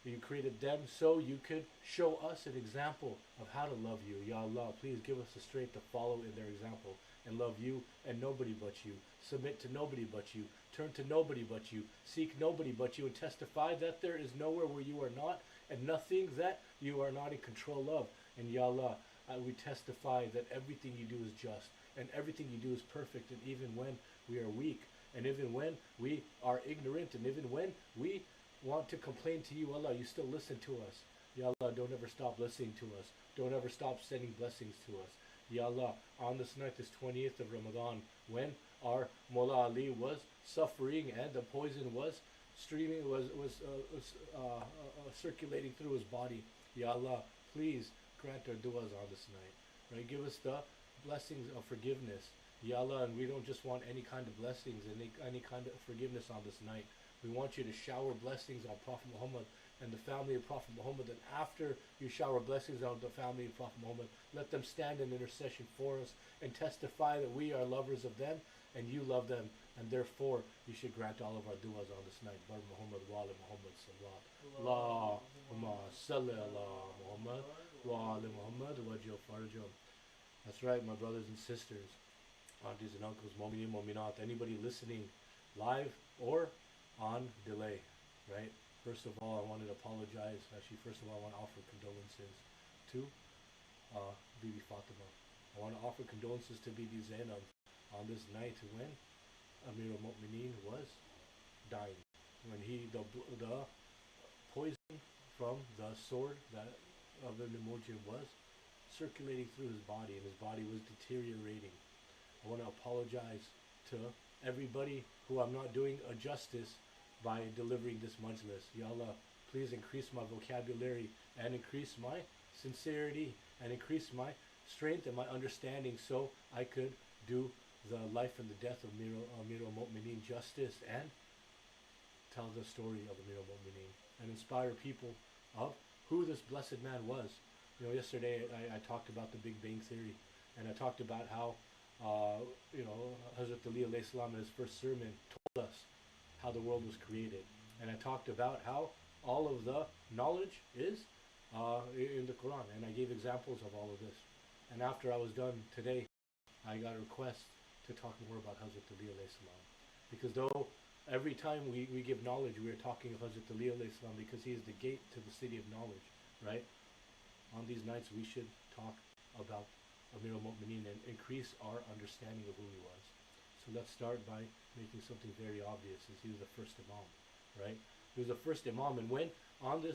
You created them so you could show us an example of how to love you. Ya Allah, please give us the strength to follow in their example and love you and nobody but you. Submit to nobody but you. Turn to nobody but you. Seek nobody but you, and testify that there is nowhere where you are not and nothing that you are not in control of. And Ya Allah, we testify that everything you do is just and everything you do is perfect, and even when we are weak, and even when we are ignorant, and even when we want to complain to you, Allah, you still listen to us. Ya Allah, don't ever stop listening to us. Don't ever stop sending blessings to us. Ya Allah, on this night, this 20th of Ramadan, when our Mullah Ali was suffering and the poison was streaming, was circulating through his body, Ya Allah, please grant our du'as on this night. Right? Give us the blessings of forgiveness. Ya Allah, and we don't just want any kind of blessings and any kind of forgiveness on this night. We want you to shower blessings on Prophet Muhammad and the family of Prophet Muhammad. And after you shower blessings on the family of Prophet Muhammad, let them stand in intercession for us and testify that we are lovers of them and you love them. And therefore, you should grant all of our du'as on this night. Bar Muhammad wa ala Muhammad sallallahu. Allahumma salli ala Muhammad wa ala Muhammad wa Jafarjam. That's right, my brothers and sisters, aunties and uncles, mu'minin, mu'minat, anybody listening live or on delay, right? First of all, I wanted to apologize. Actually, first of all, I want to offer condolences to Bibi Fatima. I want to offer condolences to Bibi Zainab on this night when Amir al-Mu'mineen was dying. When the poison from the sword that of Ibn Mujib was circulating through his body, and his body was deteriorating. I want to apologize to everybody who I'm not doing a justice by delivering this majlis. Ya Allah, please increase my vocabulary and increase my sincerity and increase my strength and my understanding so I could do the life and the death of Amir al-Mu'mineen justice and tell the story of Amir al-Mu'mineen and inspire people of who this blessed man was. Yesterday I talked about the Big Bang Theory, and I talked about how, Hazrat Ali alayhi salam in his first sermon told us how the world was created, and I talked about how all of the knowledge is in the Quran, and I gave examples of all of this. And after I was done today, I got a request to talk more about Hazrat Ali alayhi salam, because though every time we give knowledge, we are talking of Hazrat Ali alayhi salam because he is the gate to the city of knowledge, right? On these nights, we should talk about Amir al-Mu'mineen and increase our understanding of who he was. So let's start by making something very obvious: is he was the first Imam, right? He was the first Imam, and when on the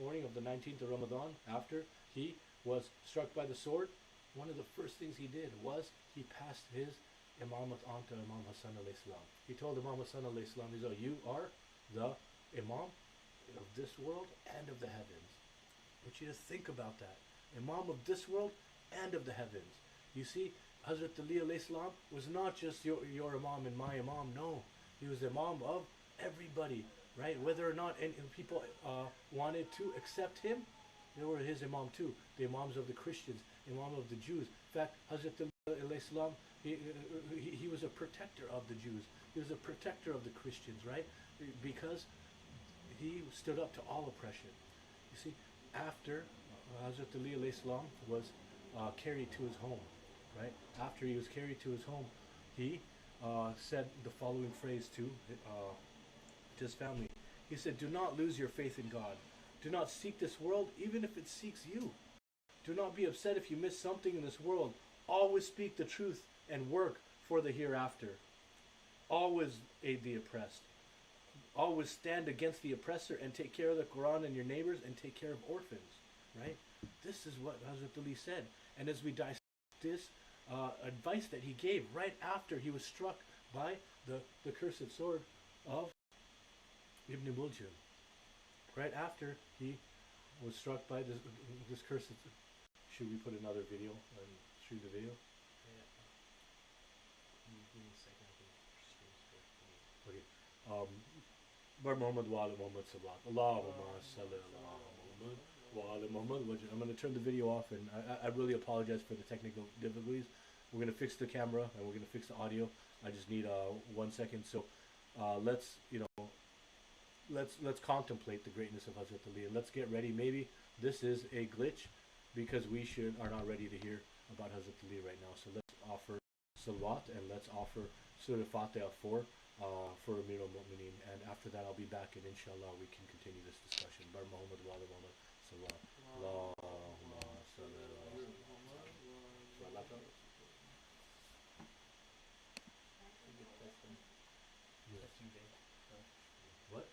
morning of the 19th of Ramadan, after he was struck by the sword, one of the first things he did was he passed his imamat on to Imam Hassan alayhi salam. He told Imam Hassan alayhi salam, he said, "You are the Imam of this world and of the heavens." I want you to think about that. Imam of this world and of the heavens. You see, Hazrat Ali alayhi salam was not just your Imam and my Imam. No, he was Imam of everybody, right? Whether or not any people wanted to accept him, they were his Imam too. The Imams of the Christians, Imam of the Jews. In fact, Hazrat Ali alayhi salam, he was a protector of the Jews. He was a protector of the Christians, right? Because he stood up to all oppression. You see, after Hazrat Ali alayhi salam was carried to his home, right? After he was carried to his home, he said the following phrase to his family. He said, "Do not lose your faith in God. Do not seek this world, even if it seeks you. Do not be upset if you miss something in this world. Always speak the truth and work for the hereafter. Always aid the oppressed. Always stand against the oppressor and take care of the Quran and your neighbors and take care of orphans." Right? This is what Hazrat Ali said. And as we dissect this advice that he gave right after he was struck by the cursed sword of Ibn Muljam, right after he was struck by this cursed. Should we put another video and shoot the video? Give me a second. I can screen share. Okay. Bar Muhammad wa ala Muhammad sallallahu. Allahumma salli ala Muhammad wa ala Muhammad. I'm going to turn the video off, and I really apologize for the technical difficulties. We're going to fix the camera and we're going to fix the audio. I just need 1 second. So let's let's contemplate the greatness of Hazrat Ali, and let's get ready. Maybe this is a glitch because we are not ready to hear about Hazrat Ali right now. So let's offer salawat and let's offer Surah Fatiha for Amir al-Mu'mineen, and after that I'll be back, and inshallah we can continue this discussion. Bar Muhammad wa ala Muhammad sallallahu. Allahumma salli ala Muhammad. What?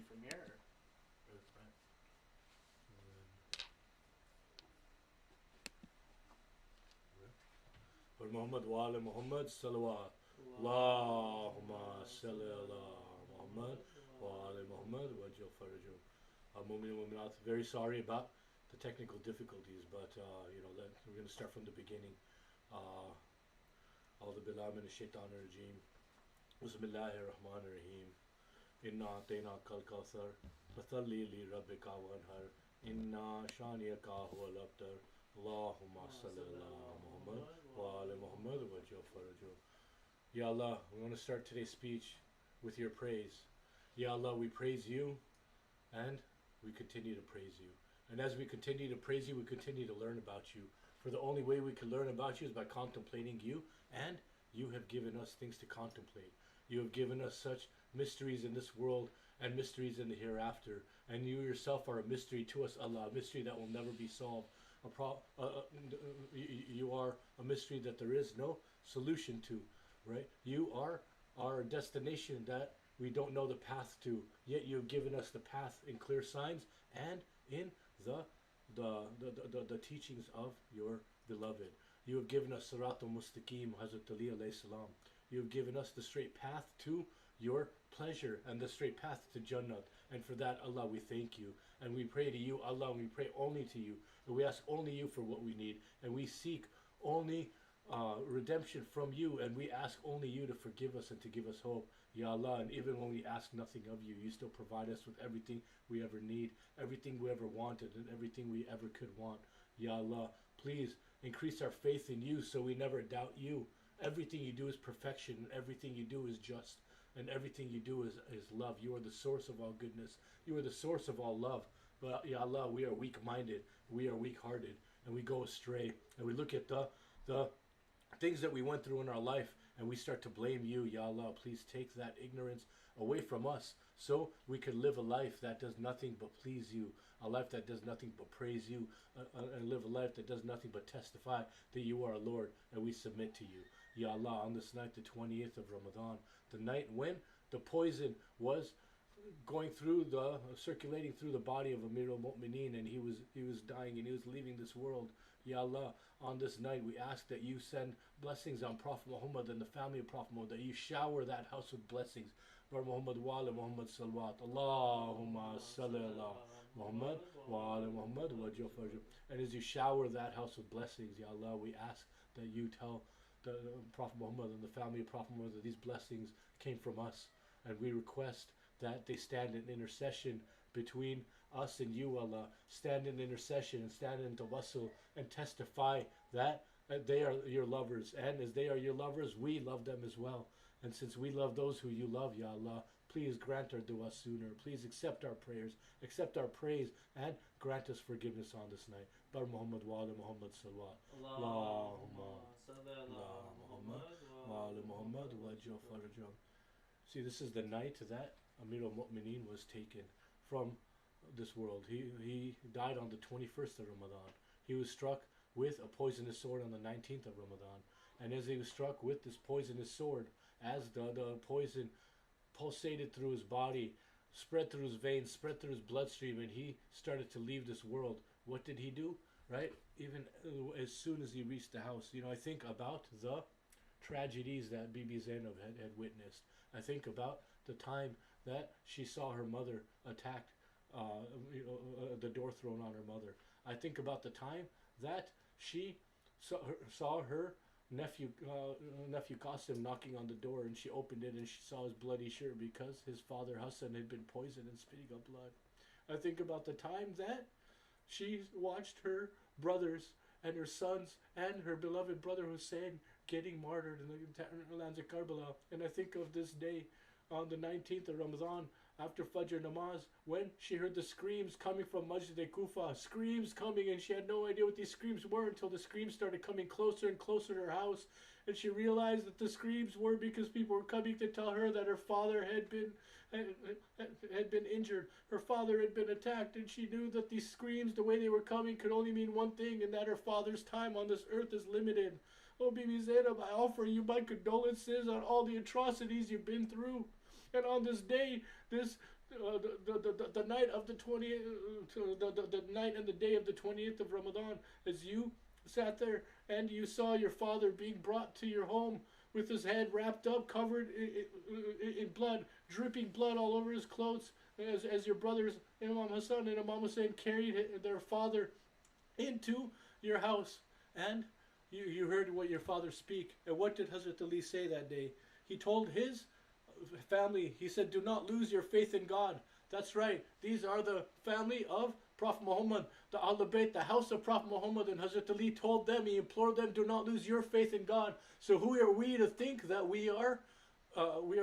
from here? For Muhammad wa ala Muhammad salawat. Allahumma salli ala Muhammad wa ala Muhammad wa jal farajum. Mu'minat, very sorry about the technical difficulties, but we're going to start from the beginning. A'udhu billahi minash shaitanir rajim. Bismillahir rahmanir rahim. Inna atayna kal kawthar fathalli li rabbika wanhar. Inna shaniyaka huwal abtar. Allahumma salli ala Muhammad wa ala Muhammad wa jal farajum. Ya Allah, we want to start today's speech with your praise. Ya Allah, we praise you and we continue to praise you. And as we continue to praise you, we continue to learn about you. For the only way we can learn about you is by contemplating you, and you have given us things to contemplate. You have given us such mysteries in this world and mysteries in the hereafter. And you yourself are a mystery to us, Allah, a mystery that will never be solved. You are a mystery that there is no solution to, right? You are our destination that we don't know the path to, yet you have given us the path in clear signs and in the teachings of your beloved. You have given us Siratul Mustaqim, Hazrat Ali alayhi salam. You have given us the straight path to your pleasure and the straight path to Jannat. And for that, Allah, we thank you. And we pray to you, Allah, and we pray only to you. And we ask only you for what we need. And we seek only redemption from you, and we ask only you to forgive us and to give us hope, Ya Allah. And even when we ask nothing of you, you still provide us with everything we ever need, everything we ever wanted, and everything we ever could want, Ya Allah. Please increase our faith in you so we never doubt you. Everything you do is perfection, and everything you do is just, and everything you do is love. You are the source of all goodness. You are the source of all love. But Ya Allah, we are weak-minded, we are weak-hearted, and we go astray, and we look at the things that we went through in our life, and we start to blame you, Ya Allah. Please take that ignorance away from us so we can live a life that does nothing but please you, a life that does nothing but praise you, and live a life that does nothing but testify that you are our Lord, and we submit to you, Ya Allah. On this night, the 20th of Ramadan, the night when the poison was circulating through the body of Amir al-Mu'mineen, and he was dying and he was leaving this world, Ya Allah. On this night, we ask that you send blessings on Prophet Muhammad and the family of Prophet Muhammad, that you shower that house with blessings. For Muhammad wa ala Muhammad salawat. Allahumma salli ala Muhammad wa ala Muhammad wa jal farajum. And as you shower that house with blessings, Ya Allah, we ask that you tell the Prophet Muhammad and the family of Prophet Muhammad that these blessings came from us, and we request that they stand in intercession between us and you, Allah. Stand in intercession and stand in tawassul and testify that they are your lovers, and as they are your lovers, we love them as well. And since we love those who you love, Ya Allah, please grant our dua sooner. Please accept our prayers, accept our praise, and grant us forgiveness on this night. Bar Muhammad wa ala Muhammad salawat. Allahumma salli ala Muhammad wa ala Muhammad wa jal farajum. See, this is the night that Amir al-Mu'mineen was taken from this world. He died on the 21st of Ramadan. He was struck with a poisonous sword on the 19th of Ramadan. And as he was struck with this poisonous sword, as the poison pulsated through his body, spread through his veins, spread through his bloodstream, and he started to leave this world, what did he do? Right? Even as soon as he reached the house. I think about the tragedies that Bibi Zainab had witnessed. I think about the time that she saw her mother attacked, the door thrown on her mother. I think about the time that she saw her nephew Qasim knocking on the door, and she opened it and she saw his bloody shirt because his father Hassan had been poisoned and spitting up blood. I think about the time that she watched her brothers and her sons and her beloved brother Hussein getting martyred in the lands of Karbala. And I think of this day on the 19th of Ramazan after Fajr Namaz, when she heard the screams coming from Masjid-e-Kufa, screams coming, and she had no idea what these screams were until the screams started coming closer and closer to her house, and she realized that the screams were because people were coming to tell her that her father had been injured, her father had been attacked, and she knew that these screams, the way they were coming, could only mean one thing, and that her father's time on this earth is limited. Oh, Bibi Zainab, I offer you my condolences on all the atrocities you've been through. And on this day, this the night of the 20th, the night and the day of the 20th of Ramadan, as you sat there and you saw your father being brought to your home with his head wrapped up, covered in blood, dripping blood all over his clothes, as your brothers Imam Hassan and Imam Hussein carried their father into your house, and you heard what your father speak. And what did Hazrat Ali say that day? He told his family, he said, do not lose your faith in God. That's right. These are the family of Prophet Muhammad, the Ahlul Bayt, the house of Prophet Muhammad. And Hazrat Ali told them, he implored them, do not lose your faith in God. So who are we to think that we are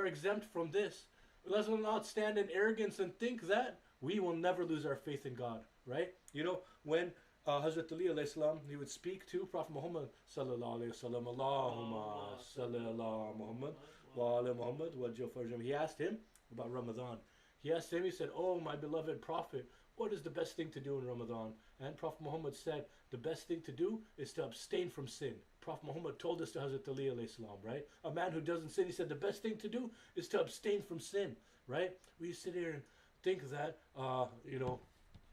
exempt from this? Let's not stand in arrogance and think that we will never lose our faith in God, right? You know, when Hazrat Ali alayhi salam, he would speak to Prophet Muhammad sallallahu alayhi wa sallam, Allahumma salli ala Muhammad wa ala Muhammad wa Farjam. He asked him about Ramadan. He asked him, he said, oh my beloved Prophet, what is the best thing to do in Ramadan? And Prophet Muhammad said, the best thing to do is to abstain from sin. Prophet Muhammad told this to Hazrat Ali alayhi salam, right? A man who doesn't sin, he said, the best thing to do is to abstain from sin, right? We sit here and think that,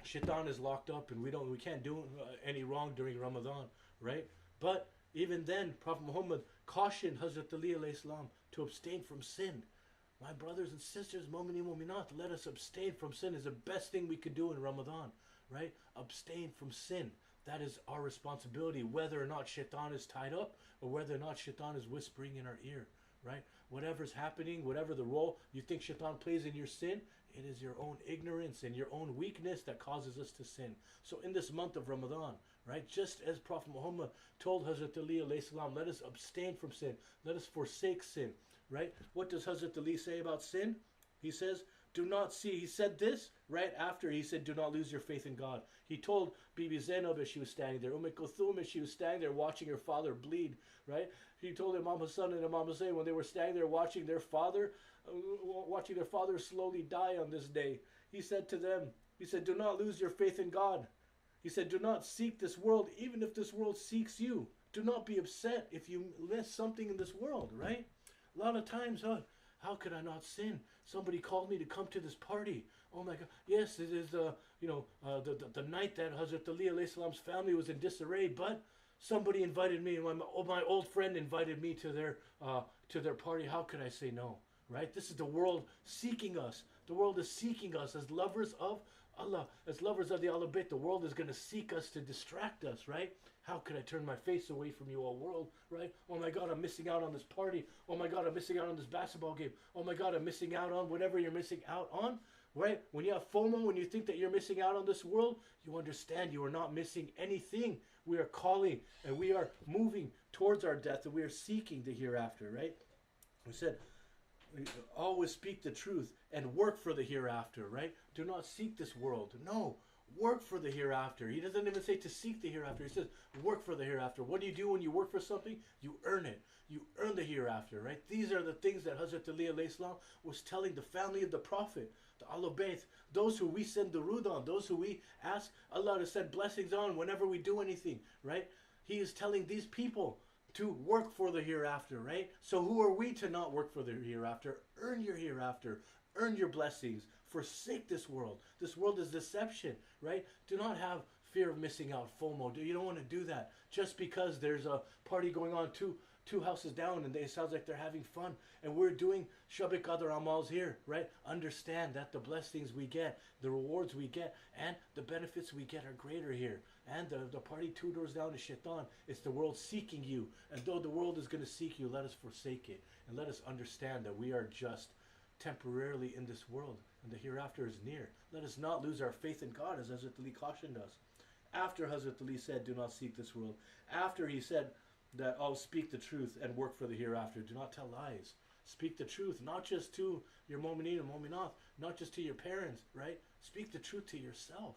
Shaitan is locked up and we can't do any wrong during Ramadan, right? But even then, Prophet Muhammad cautioned Hazrat Ali alayhi salam to abstain from sin. My brothers and sisters, mu'mini mu'minat, let us abstain from sin is the best thing we could do in Ramadan, right? Abstain from sin. That is our responsibility, whether or not Shaitan is tied up or whether or not Shaitan is whispering in our ear, right? Whatever's happening, whatever the role you think Shaitan plays in your sin, it is your own ignorance and your own weakness that causes us to sin. So in this month of Ramadan, right, just as Prophet Muhammad told Hazrat Ali alayhi salam, let us abstain from sin, let us forsake sin, right? What does Hazrat Ali say about sin? He says, do not see. He said this right after he said, do not lose your faith in God. He told Bibi Zainab as she was standing there, Kulthum as she was standing there watching her father bleed, right? He told Imam Hassan and Imam Hussein when they were standing there watching their father slowly die on this day. He said to them, he said, do not lose your faith in God. He said, do not seek this world, even if this world seeks you. Do not be upset if you miss something in this world, right? A lot of times, how could I not sin? Somebody called me to come to this party. Oh my God! Yes, it is the night that Hazrat Ali alayhi salam's family was in disarray. But somebody invited me. My old friend invited me to their party. How could I say no? Right? This is the world seeking us. The world is seeking us as lovers of Allah, as lovers of the Ahlul Bayt. The world is going to seek us to distract us, right? How could I turn my face away from you, all world, right? Oh my God, I'm missing out on this party. Oh my God, I'm missing out on this basketball game. Oh my God, I'm missing out on whatever you're missing out on, right? When you have FOMO, when you think that you're missing out on this world, you understand you are not missing anything. We are calling and we are moving towards our death and we are seeking the hereafter, right? We said, always speak the truth and work for the hereafter, right? Do not seek this world. No, work for the hereafter. He doesn't even say to seek the hereafter. He says work for the hereafter. What do you do when you work for something? You earn it. You earn the hereafter, right? These are the things that Hazrat Ali alayhi salam was telling the family of the Prophet, the Ahlul Bayt, those who we send durood on, those who we ask Allah to send blessings on whenever we do anything, right? He is telling these people to work for the hereafter, right? So who are we to not work for the hereafter? Earn your hereafter. Earn your blessings. Forsake this world. This world is deception, right? Do not have fear of missing out, FOMO. You don't want to do that just because there's a party going on two houses down and it sounds like they're having fun and we're doing Shab Qadr Amals here, right? Understand that the blessings we get, the rewards we get, and the benefits we get are greater here. And the party two doors down is Shaitan. It's the world seeking you. And though the world is going to seek you, let us forsake it. And let us understand that we are just temporarily in this world and the hereafter is near. Let us not lose our faith in God, as Hazrat Ali cautioned us. After Hazrat Ali said, do not seek this world. After he said that, speak the truth and work for the hereafter. Do not tell lies. Speak the truth, not just to your mu'mineen and mu'minat, not just to your parents, right? Speak the truth to yourself.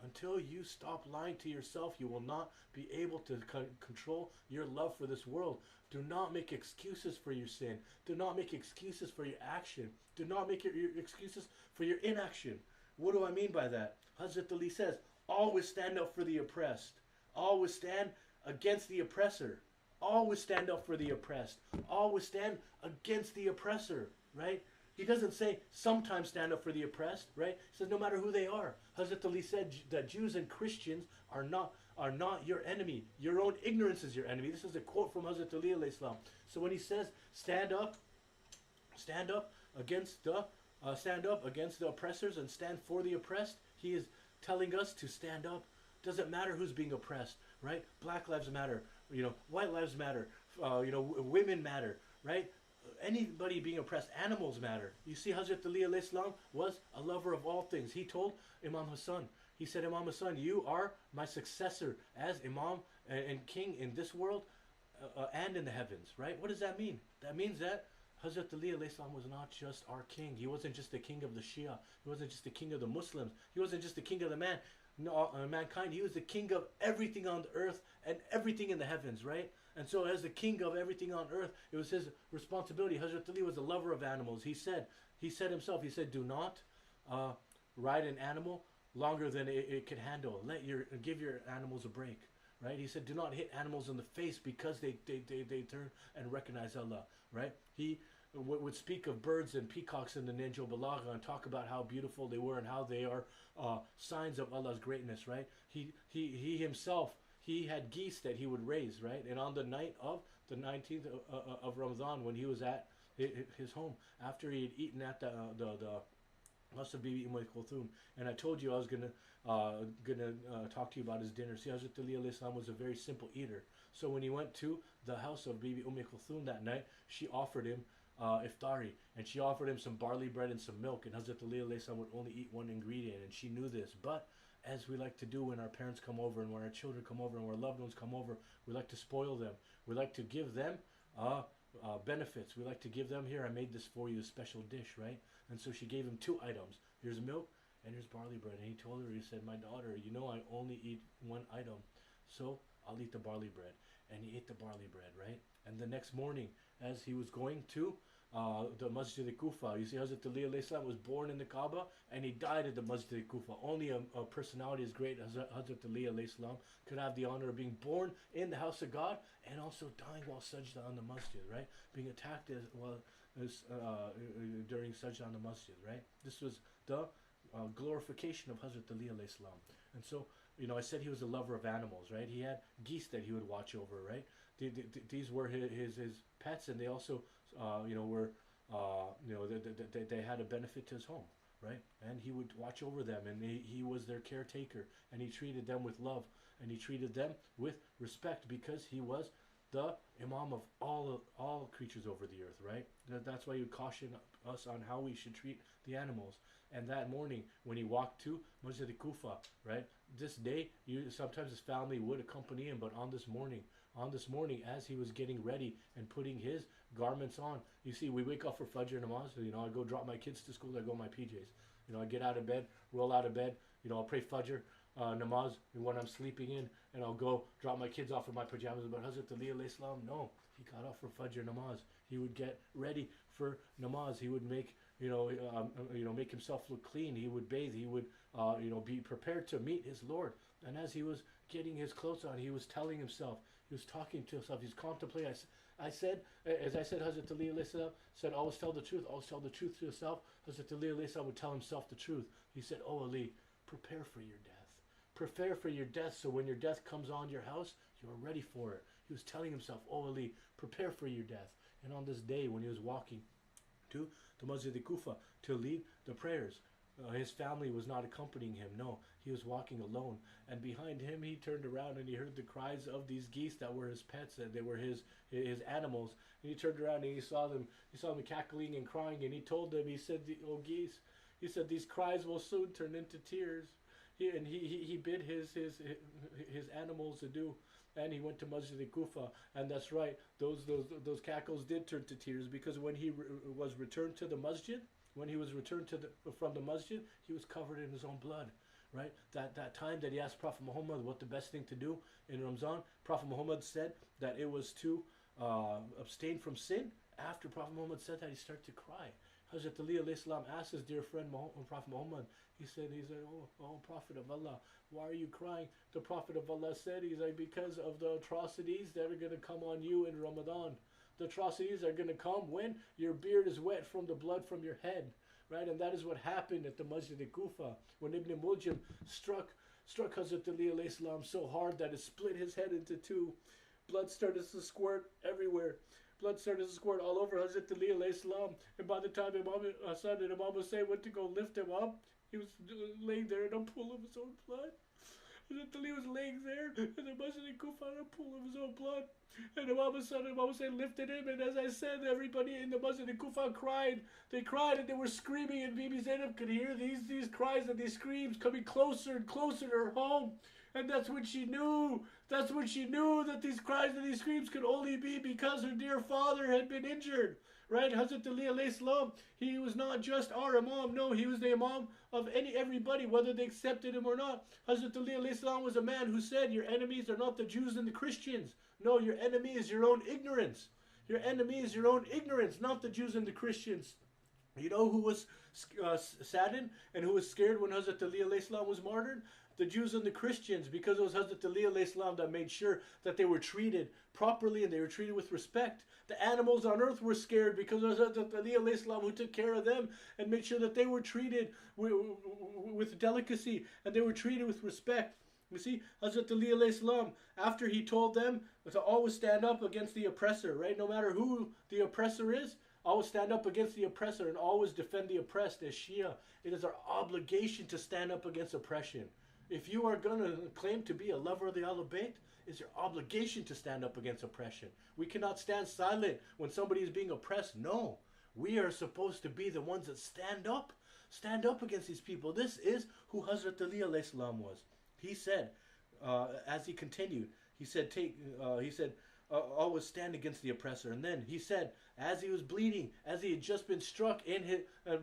Until you stop lying to yourself, you will not be able to control your love for this world. Do not make excuses for your sin. Do not make excuses for your action. Do not make your excuses for your inaction. What do I mean by that? Hazrat Ali says, always stand up for the oppressed. Always stand against the oppressor. Always stand up for the oppressed. Always stand against the oppressor, right? He doesn't say sometimes stand up for the oppressed, right? He says no matter who they are. Hazrat Ali said that Jews and Christians are not your enemy. Your own ignorance is your enemy. This is a quote from Hazrat Ali alayhi salam. So when he says stand up against the oppressors and stand for the oppressed, he is telling us to stand up. Doesn't matter who's being oppressed, right? Black lives matter, white lives matter, women matter, right? Anybody being oppressed, animals matter. You see, Hazrat Ali alayhi salam was a lover of all things. He told Imam Hassan, he said, Imam Hassan, you are my successor as Imam and king in this world and in the heavens, right? What does that mean? That means that Hazrat Ali alayhi salam was not just our king. He wasn't just the king of the Shia. He wasn't just the king of the Muslims. He wasn't just the king of the mankind. He was the king of everything on the earth and everything in the heavens, right? And so as the king of everything on earth, it was his responsibility. Hazrat Ali was a lover of animals. He said himself, do not ride an animal longer than it can handle. Give your animals a break. Right? He said, do not hit animals in the face because they turn and recognize Allah. Right? He would speak of birds and peacocks in the Ninja Balaga and talk about how beautiful they were and how they are signs of Allah's greatness. Right? He himself, he had geese that he would raise. Right? And on the night of the 19th of Ramazan, when he was at his home, after he had eaten at the must have Bibi Kulthum, and I told you I was gonna talk to you about his dinner. See, Hazrat Ali alayhi salam was a very simple eater. So when he went to the house of Bibi Kulthum that night, she offered him iftari, and she offered him some barley bread and some milk. And Hazrat Ali alayhi salam would only eat one ingredient, and she knew this. But as we like to do when our parents come over and when our children come over and when our loved ones come over, we like to spoil them. We like to give them benefits. We like to give them, here, I made this for you, a special dish, right? And so she gave him 2 items. Here's milk and here's barley bread. And he told her, he said, my daughter, I only eat one item, so I'll eat the barley bread. And he ate the barley bread, right? And the next morning, as he was going to the Masjid al-Kufa, you see, Hazrat Ali alayhi salam was born in the Kaaba and he died at the Masjid al-Kufa. Only a personality as great as Hazrat Ali alayhi salam could have the honor of being born in the house of God and also dying while sajda on the masjid, right? Being attacked during sajda on the masjid, right? This was the glorification of Hazrat Ali alayhi salam. And so, I said he was a lover of animals, right? He had geese that he would watch over, right? These were his pets, and they also, they had a benefit to his home, right? And he would watch over them, and he was their caretaker, and he treated them with love, and he treated them with respect because he was the Imam of all creatures over the earth, right? That's why he would caution us on how we should treat the animals. And that morning, when he walked to Masjid al-Kufa, right? This day, sometimes his family would accompany him, but on this morning, as he was getting ready and putting his garments on, you see, we wake up for Fajr namaz. I go drop my kids to school. I go in my PJs. I get out of bed, roll out of bed. I'll pray Fajr namaz when I'm sleeping in, and I'll go drop my kids off in my pajamas. But Hazrat Ali alayhi salam, no, he got up for Fajr namaz. He would get ready for namaz. He would make make himself look clean. He would bathe. He would be prepared to meet his Lord. And as he was getting his clothes on, he was telling himself, he was talking to himself, he's contemplating. As I said, Hazrat Ali alayhi salam said, always tell the truth to yourself. Hazrat Ali alayhi salam would tell himself the truth. He said, oh Ali, prepare for your death. Prepare for your death, so when your death comes on your house, you are ready for it. He was telling himself, oh Ali, prepare for your death. And on this day, when he was walking to the Masjid al-Kufa to lead the prayers, his family was not accompanying him. No, he was walking alone. And behind him, he turned around and he heard the cries of these geese that were his pets, and they were his animals. And he turned around and he saw them cackling and crying. And he told them, he said, "Oh geese," he said, "these cries will soon turn into tears." He bid his animals adieu, and he went to Masjid al-Kufa. And that's right, those cackles did turn to tears, because when he was returned to the masjid, from the masjid, he was covered in his own blood. Right? That time that he asked Prophet Muhammad what the best thing to do in Ramazan, Prophet Muhammad said that it was to abstain from sin. After Prophet Muhammad said that, he started to cry. Hazrat Ali alayhi salam asked his dear friend Prophet Muhammad, he said, oh Prophet of Allah, why are you crying? The Prophet of Allah said, he's like, because of the atrocities that are going to come on you in Ramadan. The atrocities are going to come when your beard is wet from the blood from your head, right? And that is what happened at the Masjid al-Kufa when Ibn Muljam struck Hazrat Ali alayhi salam so hard that it split his head into two. Blood started to squirt everywhere. Blood started to squirt all over Hazrat Ali alayhi salam. And by the time Imam Hassan and Imam Hussein went to go lift him up, he was laying there in a pool of his own blood. Hazrat Ali was laying there in the Masjid al-Kufa in a pool of his own blood. And Imam Hassan and Imam Hussein lifted him, and as I said, everybody in the Masjid al-Kufa cried. They cried and they were screaming, and Bibi Zainab could hear these cries and these screams coming closer and closer to her home. And that's when she knew that these cries and these screams could only be because her dear father had been injured. Right? Hazrat Ali alayhi salam, he was not just our Imam, no, he was the Imam of everybody, whether they accepted him or not. Hazrat Ali alayhi salam was a man who said, your enemies are not the Jews and the Christians. No, your enemy is your own ignorance. Your enemy is your own ignorance, not the Jews and the Christians. You know who was saddened and who was scared when Hazrat Ali alayhi salam was martyred? The Jews and the Christians, because it was Hazrat Ali alayhi salam that made sure that they were treated properly and they were treated with respect. The animals on earth were scared because it was Hazrat Ali alayhi salam who took care of them and made sure that they were treated with delicacy and they were treated with respect. You see, Hazrat Ali alayhi salam, after he told them to always stand up against the oppressor, right? No matter who the oppressor is, always stand up against the oppressor and always defend the oppressed. As Shia, it is our obligation to stand up against oppression. If you are going to claim to be a lover of the Ahlul Bayt, it's your obligation to stand up against oppression. We cannot stand silent when somebody is being oppressed. No, we are supposed to be the ones that stand up against these people. This is who Hazrat Ali alayhi salam was. He said, as he continued, he said, always stand against the oppressor. And then he said, as he was bleeding, as he had just been struck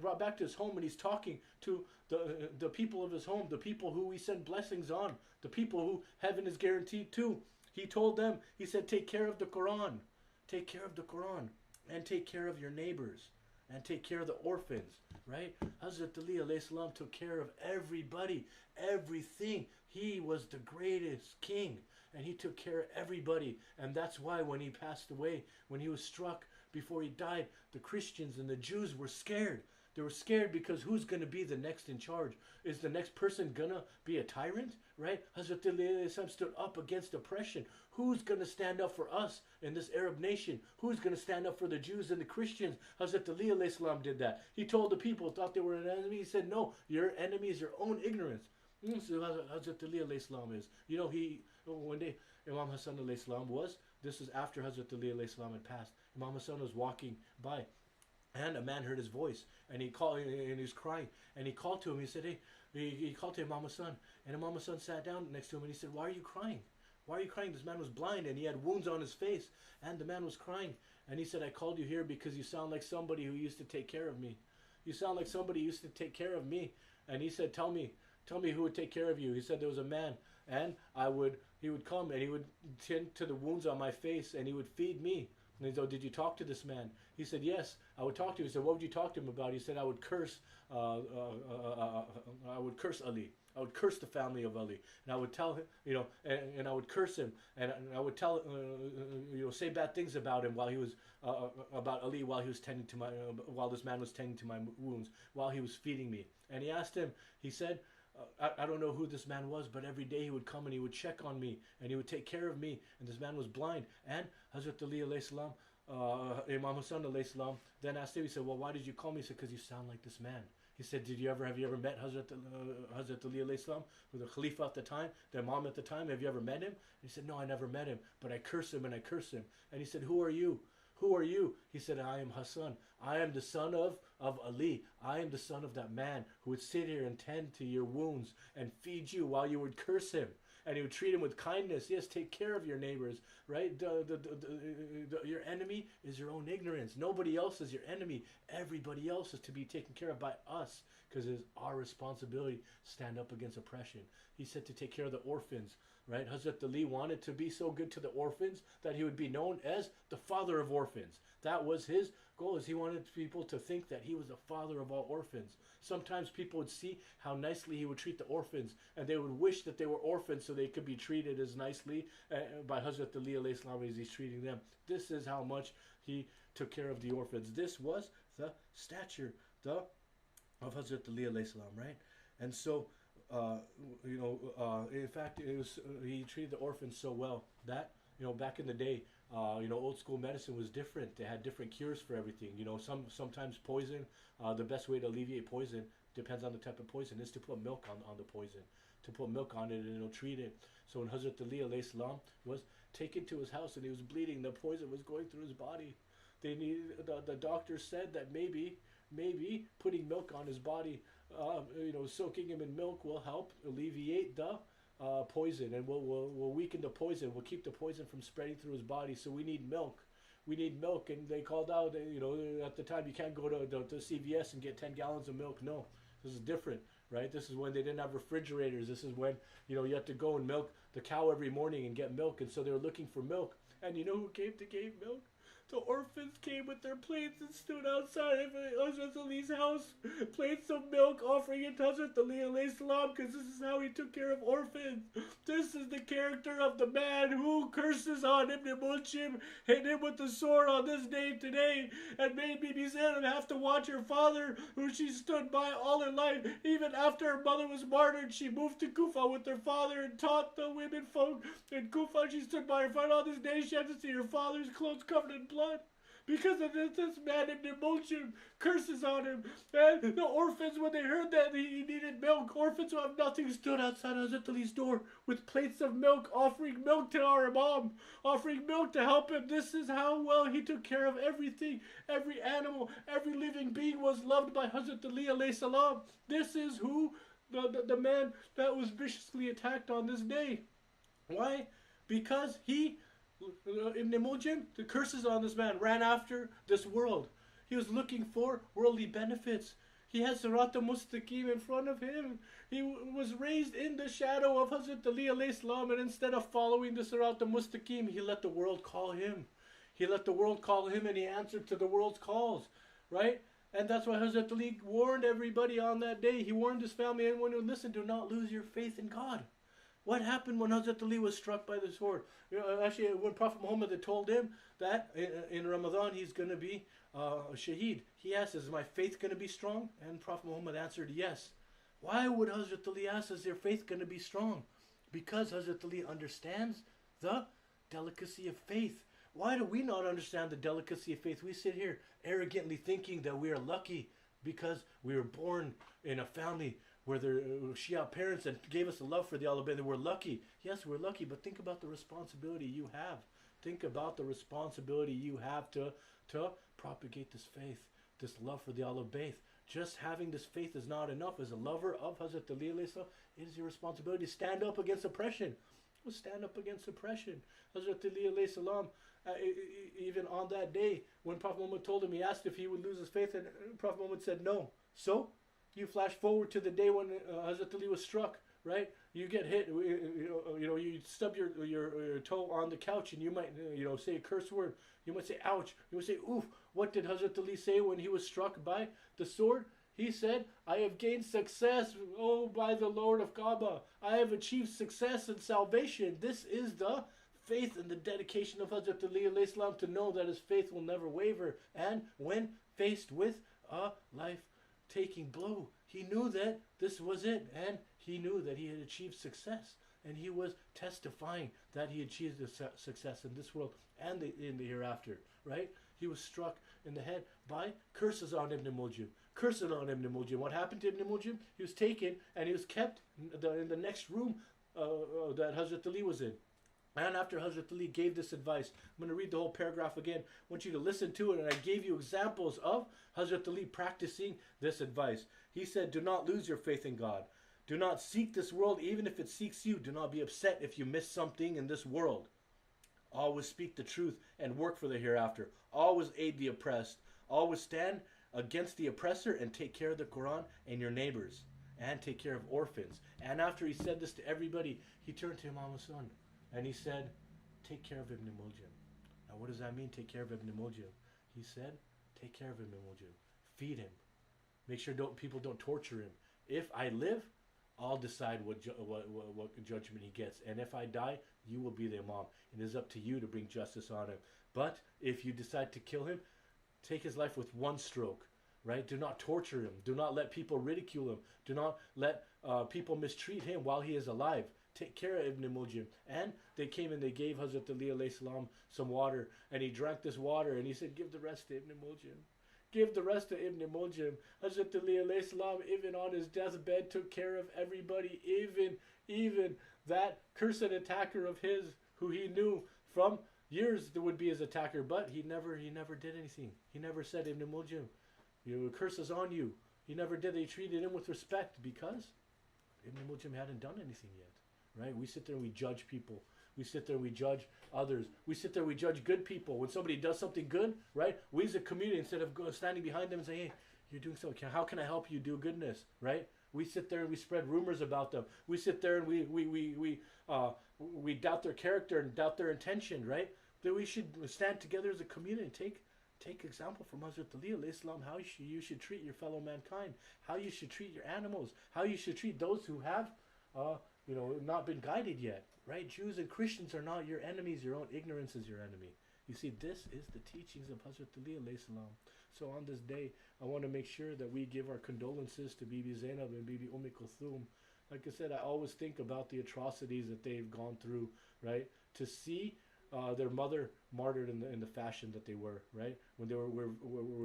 brought back to his home, and he's talking to the people of his home, the people who we send blessings on, the people who heaven is guaranteed to. He told them, he said, take care of the Quran, and take care of your neighbors, and take care of the orphans, right? Hazrat Ali alayhi salam took care of everybody, everything. He was the greatest king, and he took care of everybody. And that's why when he passed away, when he was struck, before he died, the Christians and the Jews were scared. They were scared because who's going to be the next in charge? Is the next person going to be a tyrant? Right? Hazrat Ali stood up against oppression. Who's going to stand up for us in this Arab nation? Who's going to stand up for the Jews and the Christians? Hazrat Ali did that. He told the people, thought they were an enemy. He said, no, your enemy is your own ignorance. So Hazrat Ali is. You know, one day Imam Hassan this was after Hazrat Ali had passed. Imam Hassan was walking by, and a man heard his voice, and he called, and he was crying, and he called to him. He said, hey, he called to Imam Hassan, and Imam Hassan sat down next to him, and he said, why are you crying? Why are you crying? This man was blind, and he had wounds on his face, and the man was crying. And he said, I called you here because you sound like somebody who used to take care of me. You sound like somebody who used to take care of me. And he said, tell me who would take care of you. He said, there was a man, and he would come, and he would tend to the wounds on my face, and he would feed me. And he said, oh, did you talk to this man? He said, yes, I would talk to him. He said, what would you talk to him about? He said, I would curse Ali. I would curse the family of Ali. And I would tell him, and I would curse him. And I would tell, say bad things about him while he was, about Ali while he was tending to while this man was tending to my wounds, while he was feeding me. And he asked him, he said, I don't know who this man was, but every day he would come and he would check on me and he would take care of me. And this man was blind. And Hazrat Ali alayhi salam, Imam Hassan alayhi salam, then asked him, he said, well, why did you call me? He said, because you sound like this man. He said, have you ever met Hazrat Ali alayhi salam, the Khalifa at the time, the Imam at the time? Have you ever met him? And he said, no, I never met him, but I curse him and I curse him. And he said, who are you? Who are you? He said, I am Hassan. I am the son of Ali. I am the son of that man who would sit here and tend to your wounds and feed you while you would curse him. And he would treat him with kindness. Yes, take care of your neighbors, right? Your enemy is your own ignorance. Nobody else is your enemy. Everybody else is to be taken care of by us, because it is our responsibility to stand up against oppression. He said to take care of the orphans, right? Hazrat Ali wanted to be so good to the orphans that he would be known as the father of orphans. That was his goal is he wanted people to think that he was the father of all orphans. Sometimes people would see how nicely he would treat the orphans, and they would wish that they were orphans so they could be treated as nicely by Hazrat Ali alayhi salam as he's treating them. This is how much he took care of the orphans. This was the stature of Hazrat Ali alayhi salam, right? And so, in fact, he treated the orphans so well that, back in the day, old school medicine was different. They had different cures for everything. Sometimes poison, the best way to alleviate poison, depends on the type of poison, is to put milk on the poison. To put milk on it and it'll treat it. So when Hazrat Ali alayhi salam was taken to his house and he was bleeding, the poison was going through his body. The doctor said that maybe putting milk on his body, soaking him in milk will help alleviate the poison, and will weaken the poison. We'll keep the poison from spreading through his body. So we need milk. We need milk. And they called out, at the time, you can't go to CVS and get 10 gallons of milk. No, this is different, right? This is when they didn't have refrigerators. This is when, you had to go and milk the cow every morning and get milk. And so they were looking for milk. And you know who came to give milk? The orphans came with their plates and stood outside of Hazrat Ali's house, plates of milk, offering it to Hazrat Ali alayhi salam, because this is how he took care of orphans. This is the character of the man who curses on Ibn Mulchim, hit him with the sword on this day today, and made Bibi Zainab have to watch her father, who she stood by all her life. Even after her mother was martyred, she moved to Kufa with her father and taught the women folk in Kufa. She stood by her father all this day. She had to see her father's clothes covered in blood. Because of this man Ibn Mulchim curses on him. And the orphans, when they heard that he needed milk, orphans who have nothing, stood outside Hazrat Ali's door with plates of milk, offering milk to our Imam, offering milk to help him. This is how well he took care of everything. Every animal, every living being was loved by Hazrat Ali alayhi salam. This is who the man that was viciously attacked on this day. Why? Because Ibn Muljim, the curses on this man, ran after this world. He was looking for worldly benefits. He had Sirat al-Mustaqim in front of him. He was raised in the shadow of Hazrat Ali alayhi salam, and instead of following the Sirat al-Mustaqim, he let the world call him. He let the world call him, and he answered to the world's calls, right? And that's why Hazrat Ali warned everybody on that day. He warned his family, anyone who listened, do not lose your faith in God. What happened when Hazrat Ali was struck by the sword? Actually, when Prophet Muhammad had told him that in Ramadan he's going to be a shaheed, he asked, is my faith going to be strong? And Prophet Muhammad answered, yes. Why would Hazrat Ali ask, is their faith going to be strong? Because Hazrat Ali understands the delicacy of faith. Why do we not understand the delicacy of faith? We sit here arrogantly thinking that we are lucky because we were born in a family where their Shia parents and gave us a love for the al-Bayt, and we're lucky. Yes, we're lucky, but think about the responsibility you have. Think about the responsibility you have to propagate this faith, this love for the al-Bayt. Just having this faith is not enough. As a lover of Hazrat Ali alayhi salam, it is your responsibility to stand up against oppression. We'll stand up against oppression. Hazrat Ali alayhi salam, even on that day, when Prophet Muhammad told him, he asked if he would lose his faith, and Prophet Muhammad said no. So, you flash forward to the day when Hazrat Ali was struck, right? You get hit, you stub your toe on the couch, and you might, say a curse word. You might say, ouch. You might say, oof. What did Hazrat Ali say when he was struck by the sword? He said, I have gained success, by the Lord of Kaaba. I have achieved success and salvation. This is the faith and the dedication of Hazrat Ali alayhi salam, to know that his faith will never waver. And when faced with a life-taking blow, he knew that this was it, and he knew that he had achieved success, and he was testifying that he achieved success in this world and in the hereafter, right? He was struck in the head by curses on Ibn Muljim. Curses on Ibn Muljim. What happened to Ibn Muljim? He was taken and he was kept in the next room that Hazrat Ali was in. And after Hazrat Ali gave this advice, I'm going to read the whole paragraph again. I want you to listen to it, and I gave you examples of Hazrat Ali practicing this advice. He said, do not lose your faith in God. Do not seek this world, even if it seeks you. Do not be upset if you miss something in this world. Always speak the truth and work for the hereafter. Always aid the oppressed. Always stand against the oppressor and take care of the Quran and your neighbors. And take care of orphans. And after he said this to everybody, he turned to Imam Hassan. And he said, take care of Ibn Muljim. Now what does that mean, take care of Ibn Muljim? He said, Take care of Ibn Muljim. Feed him. Make sure people don't torture him. If I live, I'll decide what judgment he gets. And if I die, you will be the Imam. It is up to you to bring justice on him. But if you decide to kill him, take his life with one stroke. Right? Do not torture him. Do not let people ridicule him. Do not let people mistreat him while he is alive. Take care of Ibn Muljim. And they came and they gave Hazrat Ali alayhi salam some water. And he drank this water and he said, give the rest to Ibn Muljim. Give the rest to Ibn Muljim. Hazrat Ali alayhi salam, even on his deathbed, took care of everybody. Even that cursed attacker of his, who he knew from years that would be his attacker. But he never did anything. He never said, Ibn Muljim, curses on you. He never did. They treated him with respect because Ibn Muljim hadn't done anything yet. Right? We sit there and we judge people. We sit there and we judge others. We sit there and we judge good people. When somebody does something good, right? We as a community, instead of standing behind them and saying, hey, you're doing something. How can I help you do goodness? Right? We sit there and we spread rumors about them. We sit there and we doubt their character and doubt their intention, right? That we should stand together as a community and take example from Hazrat Ali alayhi salam, how you should treat your fellow mankind, how you should treat your animals, how you should treat those who have not been guided yet, right? Jews and Christians are not your enemies. Your own ignorance is your enemy. You see, this is the teachings of Hazrat Ali alayhi salam. So on this day, I want to make sure that we give our condolences to Bibi Zainab and Bibi Kulthum. Like I said, I always think about the atrocities that they've gone through, right? To see their mother martyred in the fashion that they were, right? When they were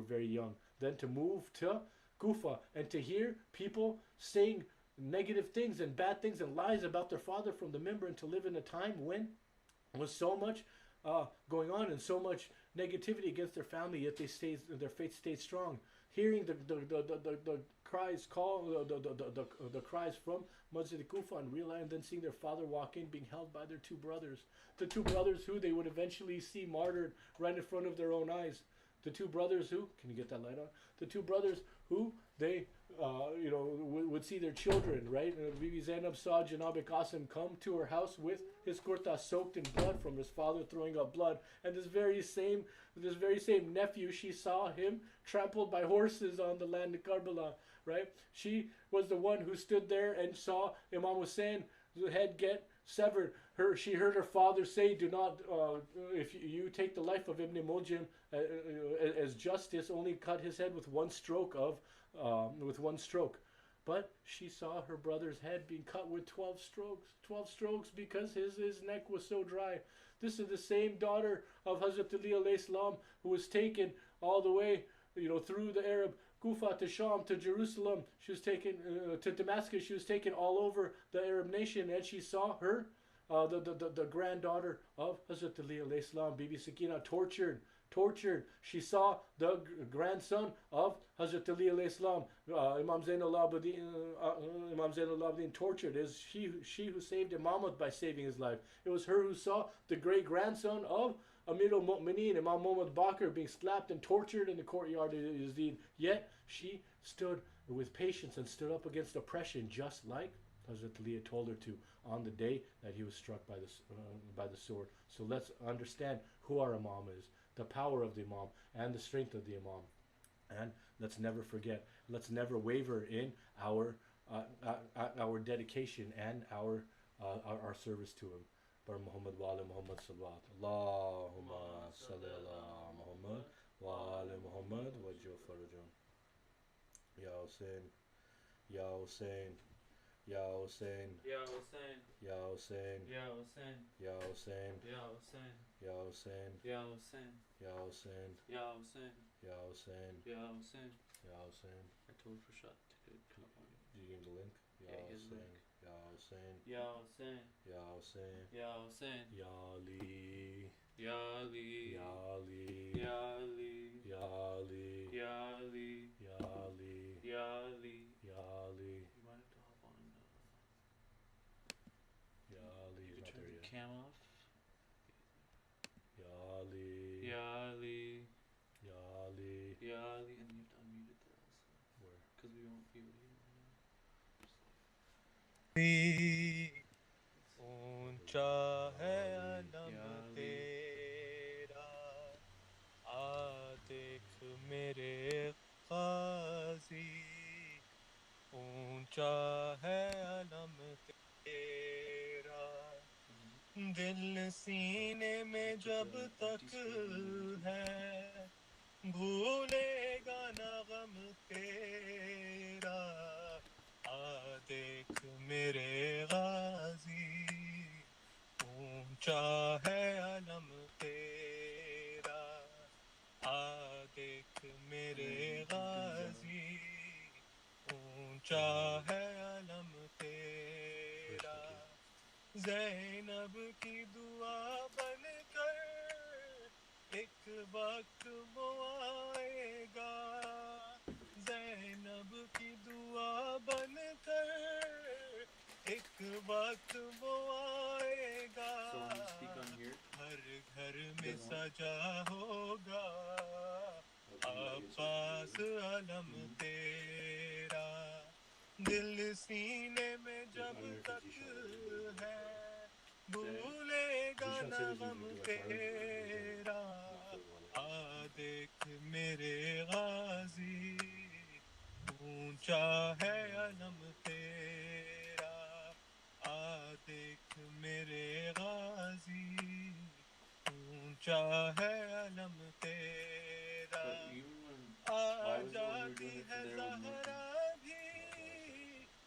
very young. Then to move to Kufa and to hear people saying negative things and bad things and lies about their father from the member, and to live in a time when there was so much going on and so much negativity against their family, yet their faith stayed strong. Hearing the cries the cries from Masjid Kufa and realizing, and then seeing their father walk in, being held by their two brothers, the two brothers who they would eventually see martyred right in front of their own eyes. The two brothers who, can you get that light on? The two brothers who they, would see their children, right? Bibi Zainab saw Janab Qasim come to her house with his kurta soaked in blood from his father throwing up blood. And this very same nephew, she saw him trampled by horses on the land of Karbala, right? She was the one who stood there and saw Imam Hussein's head get severed. She heard her father say, "Do not, if you take the life of Ibn Muljim as justice, only cut his head with one stroke But she saw her brother's head being cut with 12 strokes. 12 strokes because his neck was so dry. This is the same daughter of Hazrat Ali alayhi salam who was taken all the way, through the Arab Kufa to Sham to Jerusalem. She was taken to Damascus. She was taken all over the Arab nation, and she saw her, the granddaughter of Hazrat Ali alayhi salam, Bibi Sakina, tortured. She saw the grandson of Hazrat Ali alayhi salam, Imam Zain al-Abidin, tortured. It was she who saved Imamah by saving his life. It was her who saw the great grandson of Amir al-Mu'mineen, Imam Muhammad Bakr, being slapped and tortured in the courtyard of Yazid. Yet she stood with patience and stood up against oppression, just like Hazrat Ali had told her to on the day that he was struck by the sword. So let's understand who our Imam is, the power of the Imam, and the strength of the Imam. And let's never forget, let's never waver in our dedication and our service to him. Bar Muhammad wa ala Muhammad salawat. Allahumma salli ala Muhammad wa ala Muhammad wa farajun. Ya Hussein, Ya Hussein, Ya Hussein, Ya Hussein, Ya Hussein, Ya Hussein, Ya Hussein, Ya Hussein, Ya Hussein, Ya Hussein, Ya Hussein, Ya Hussein, Ya Hussein, Ya Hussein, Ya Hussein. I told Rashad to come up on you. Did you give him the link? Ya Hussein, Ya Hussein, Ya Hussein, Ya Hussein, Ya Hussein, Ya Ali, Ya Ali, Ya Ali, Ya Ali, Ya Ali, Ya Ali, Ya Ali, Ya Ali, Ya Ali. You might have to hop on. Ya Ali, you turn the cam off. Ya Ali, Ya Ali, Ya Ali, Ya Ali, and you have to unmute it there also. Where? Because we won't be able to hear it right now. ऊंचा है अलम तेरा आ देख मेरे اونچا ہے علم تیرا دل سینے میں جب تک ہے بھولے گا نہ غم تیرا آ دیکھ میرے غازی اونچا ہے علم تیرا آ دیکھ میرے غازی اونچا ہے علم تیرا زینب کی دعا بن کر ایک وقت وہ آئے گا زینب کی دعا بن کر ایک وقت وہ آئے گا ہر گھر میں سجا ہوگا عباس علم تیرا دل سینے میں جب تک ہے بھولے گا نہ غم تیرا آ دیکھ میرے غازی اونچا ہے علم تیرا آ دیکھ میرے غازی اونچا ہے علم تیرا آ جاتی ہے زہرا بھی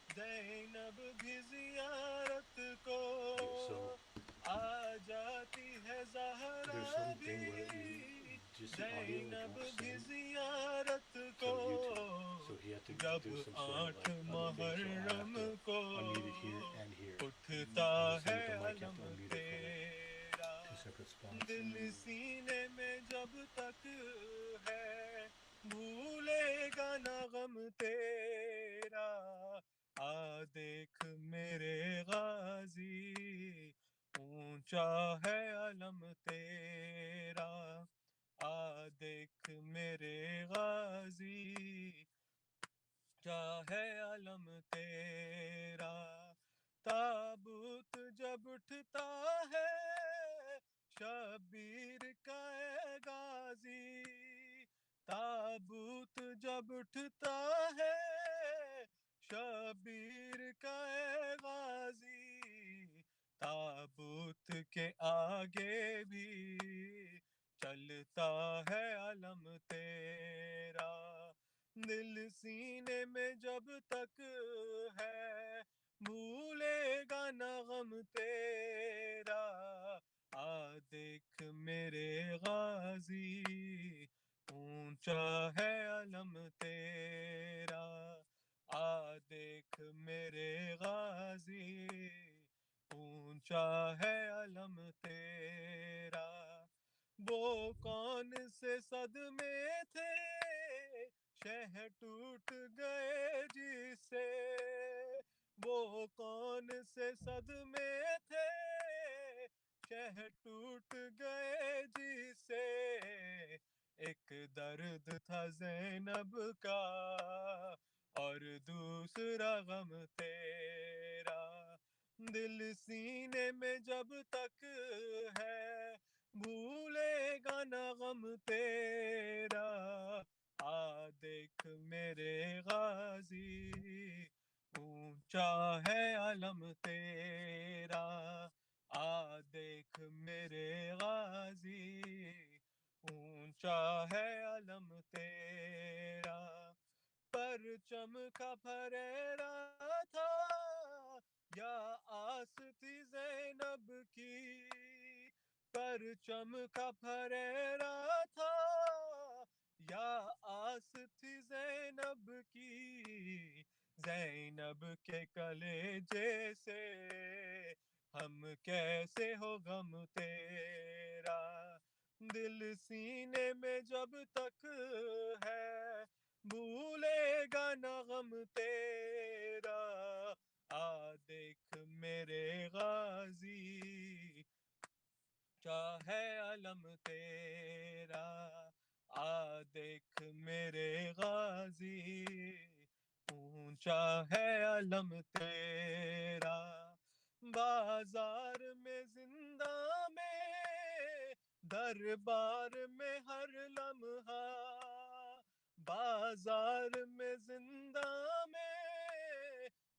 زینب بھی زیارت کو آ جاتی ہے زہرا بھی زینب بھی زیارت کو جب 8 محرم کو اٹھتا ہے علم تیرا دل سینے میں جب تک ہے بھولے گا نہ غم تیرا آ دیکھ میرے غازی اونچا ہے علم تیرا آ دیکھ میرے غازی کیا ہے علم تیرا تابوت جب اٹھتا ہے شبیر کا اے غازی تابوت جب اٹھتا ہے شبیر کا اے غازی تابوت کے آگے بھی چلتا ہے علم تیرا دل سینے میں جب تک ہے بھولے گا نہ غم تیرا آ دیکھ میرے غازی اونچا ہے علم تیرا آ دیکھ میرے غازی اونچا ہے علم تیرا وہ کون سے صدمے تھے شہ ٹوٹ گئے جس سے وہ کون سے صدمے تھے شہ ٹوٹ گئے جس سے ایک درد تھا زینب کا اور دوسرا غم تیرا دل سینے میں جب تک ہے بھولے گا نہ غم تیرا آ دیکھ میرے غازی اونچا ہے علم تیرا آ دیکھ میرے غازی اونچا ہے علم تیرا پرچم کا پھریرا تھا یا آس تھی زینب کی پرچم کا پھریرا تھا یا آس تھی زینب کی زینب کے کلیجے سے ہم کیسے ہو غم تیرا دل سینے میں جب تک ہے بھولے گا نہ غم تیرا آ دیکھ میرے غازی کیا ہے علم تیرا آ دیکھ میرے غازی اونچا ہے علم تیرا بازار میں زندہ میں دربار میں ہر لمحہ بازار میں زندہ میں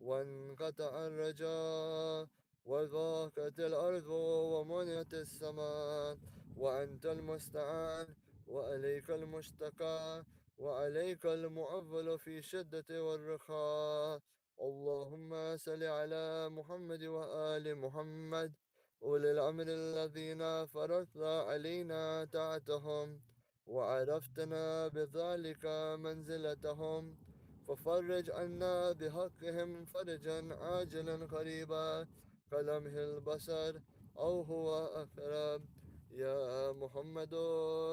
وانقطع الرجاء وضاقت الأرض ومنعت السماء وأنت المستعان وإليك المشتكى وعليك المؤول في الشدة والرخاء. اللهم صل على محمد وآل محمد أولي الأمر الذين فرضت علينا طاعتهم وعرفتنا بذلك منزلتهم، ففرج عنا بحقهم فرجا عاجلا قريبا كلمح البصر أو هو أقرب. يا محمد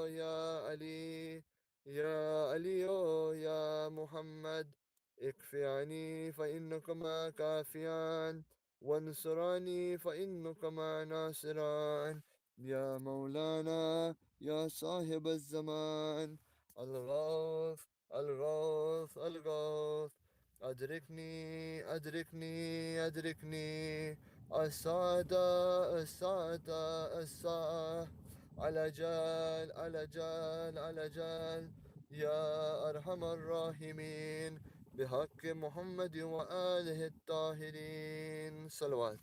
يا علي يا علي يا محمد اكفي عني فإنكما كافيان وانصراني فإنكما ناصران. يا مولانا يا صاحب الزمان الغوث الغوث الغوث أدركني أدركني أدركني الساعة الساعة الساعة على جال على جال على جال. يا أرحم الراحمين بحق محمد وآله الطاهرين صلوات.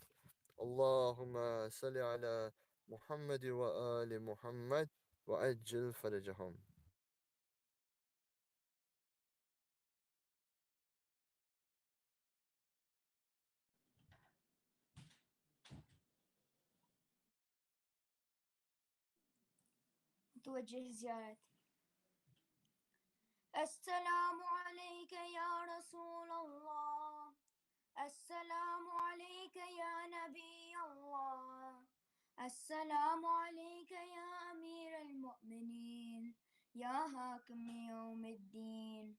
اللهم صل على محمد وآل محمد وعجل فرجهم. توجه زيارة. السلام عليك يا رسول الله، السلام عليك يا نبي الله، السلام عليك يا أمير المؤمنين يا حاكم يوم الدين.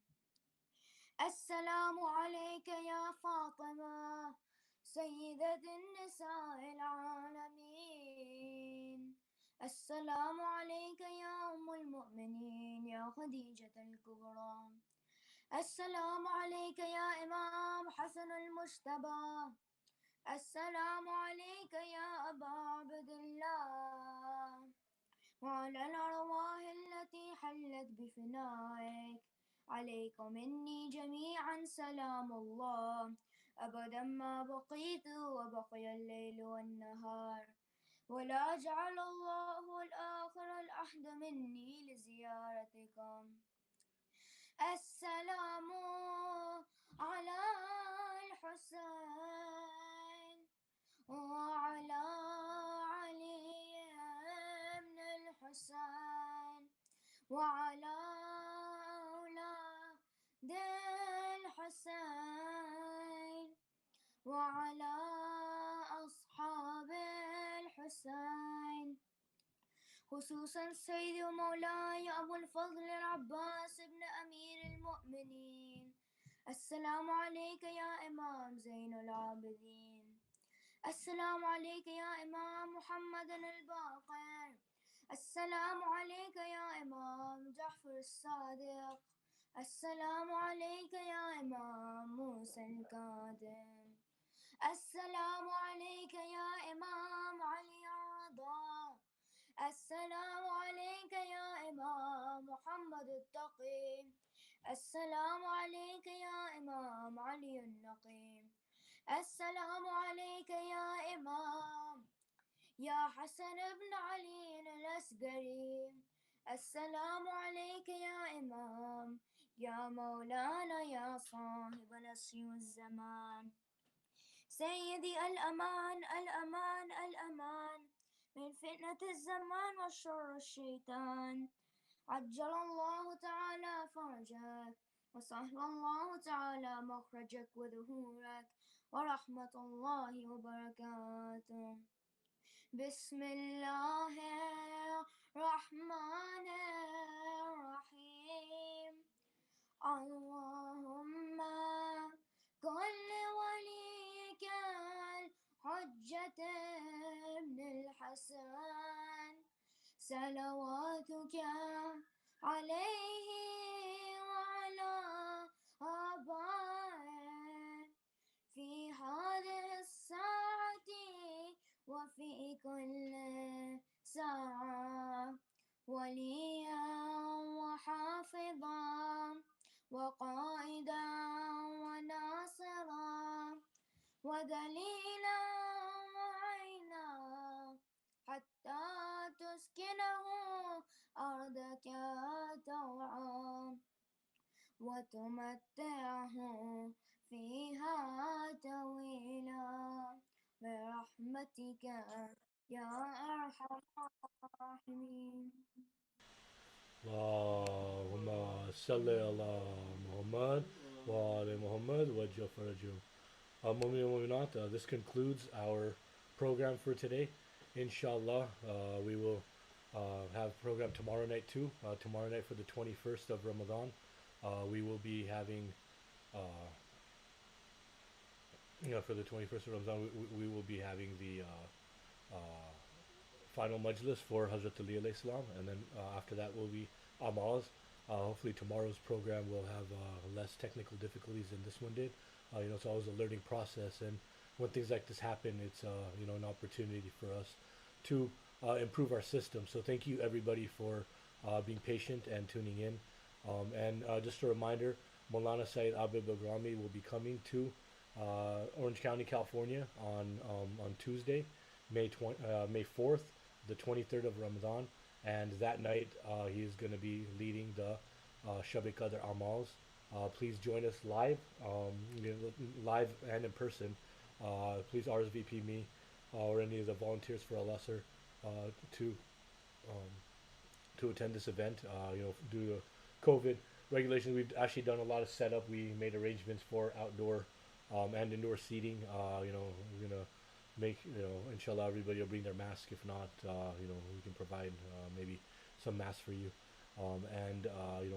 السلام عليك يا فاطمة سيدة النساء العالمين. السلام عليك يا أم المؤمنين يا خديجة الكبرى. السلام عليك يا إمام حسن المجتبى. السلام عليك يا أبا عبد الله وعلى الأرواح التي حلت بفنائك. عليكم مني جميعا سلام الله أبدا ما بقيت وبقي الليل والنهار، ولا جعل الله الآخر الأحد مني لزيارتكم. السلام على الحسين وعلى علي بن الحسين وعلى أولاد الحسين وعلى أصحاب الحسين، خصوصا سيدي ومولاي أبو الفضل العباس بن أمير المؤمنين. السلام عليك يا إمام زين العابدين. السلام عليك يا إمام محمد الباقر. السلام عليك يا إمام جعفر الصادق. السلام عليك يا إمام موسى الكاظم. السلام عليك يا إمام علي الرضا. السلام عليك يا إمام محمد التقي. السلام عليك يا إمام علي النقي. السلام عليك يا إمام يا حسن بن علي الأسقري. السلام عليك يا إمام يا مولانا يا صاحب العصر والزمان. سيدي الأمان الأمان الأمان من فتنة الزمان وشر الشيطان. عجل الله تعالى فرجك وسهل الله تعالى مخرجك وظهورك ورحمة الله وبركاته. بسم الله الرحمن الرحيم. اللهم كن لوليك الحجة ابن الحسن صلواتك عليه وعلى آبائه في هذه الساعة وفي كل ساعة وليا وحافظا وقائدا وناصرا ودليلا وعينا حتى تسكنه أرضك طوعا وتمتعه فيها طويلا برحمتك يا أرحم الراحمين. Allahumma salli ala Muhammad wa ala Muhammad wa Jafarajum. This concludes our program for today. Inshallah, we will have program tomorrow night too. Tomorrow night for the 21st of Ramadan, we will be having for the 21st of Ramadan, we will be having the final majlis for Hazrat Ali alayhi salam, and then after that will be Amaz. Hopefully tomorrow's program will have less technical difficulties than this one did. It's always a learning process, and when things like this happen, it's an opportunity for us to improve our system. So thank you everybody for being patient and tuning in. And just a reminder, Maulana Sayyid Abid Bagrami will be coming to Orange County, California on Tuesday, May 4th, the 23rd of Ramadan, and that night he is going to be leading the Shab Qadr Amals. Please join us live, live and in person. Please RSVP me or any of the volunteers for al-Asr to attend this event. Due to COVID regulations, we've actually done a lot of setup. We made arrangements for outdoor and indoor seating. We're gonna make, inshallah, everybody will bring their mask. If not, we can provide maybe some masks for you. And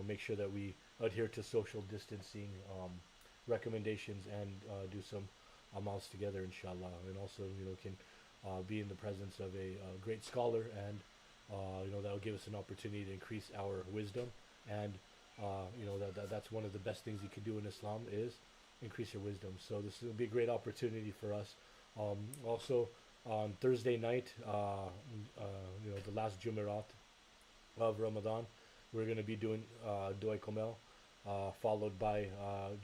make sure that we adhere to social distancing recommendations and do some amals together, inshallah. And also, can be in the presence of a great scholar, and that will give us an opportunity to increase our wisdom. And that's one of the best things you can do in Islam is increase your wisdom. So this will be a great opportunity for us. Also on Thursday night, the last Jumeirah of Ramadan, we're going to be doing Dua Komel, followed by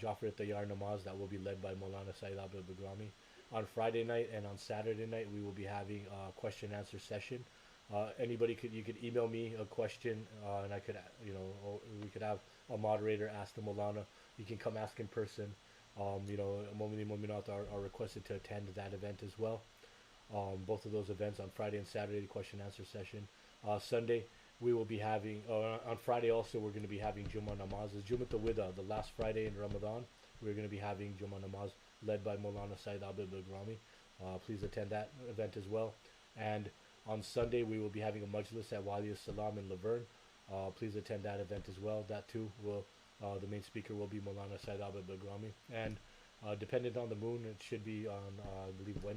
Jafar Tayyar Namaz that will be led by Maulana Sayyid Abdul Bagrami. On Friday night and on Saturday night, we will be having a question and answer session. You could email me a question, and I could, we could have a moderator ask the Maulana. You can come ask in person. Momini Mominat are requested to attend that event as well. Both of those events on Friday and Saturday, the question and answer session. Sunday, we will be having, on Friday also, we're going to be having Jummah Namaz. It's Jummat al-Wida, the last Friday in Ramadan. We're going to be having Jummah Namaz led by Maulana Sayyid Abdul Bagrami. Please attend that event as well. And on Sunday, we will be having a majlis at Wali Salam in Laverne. Please attend that event as well. That too will, the main speaker will be Maulana Sayyid Abdul Bagrami. And dependent on the moon, it should be on, I believe, Wednesday.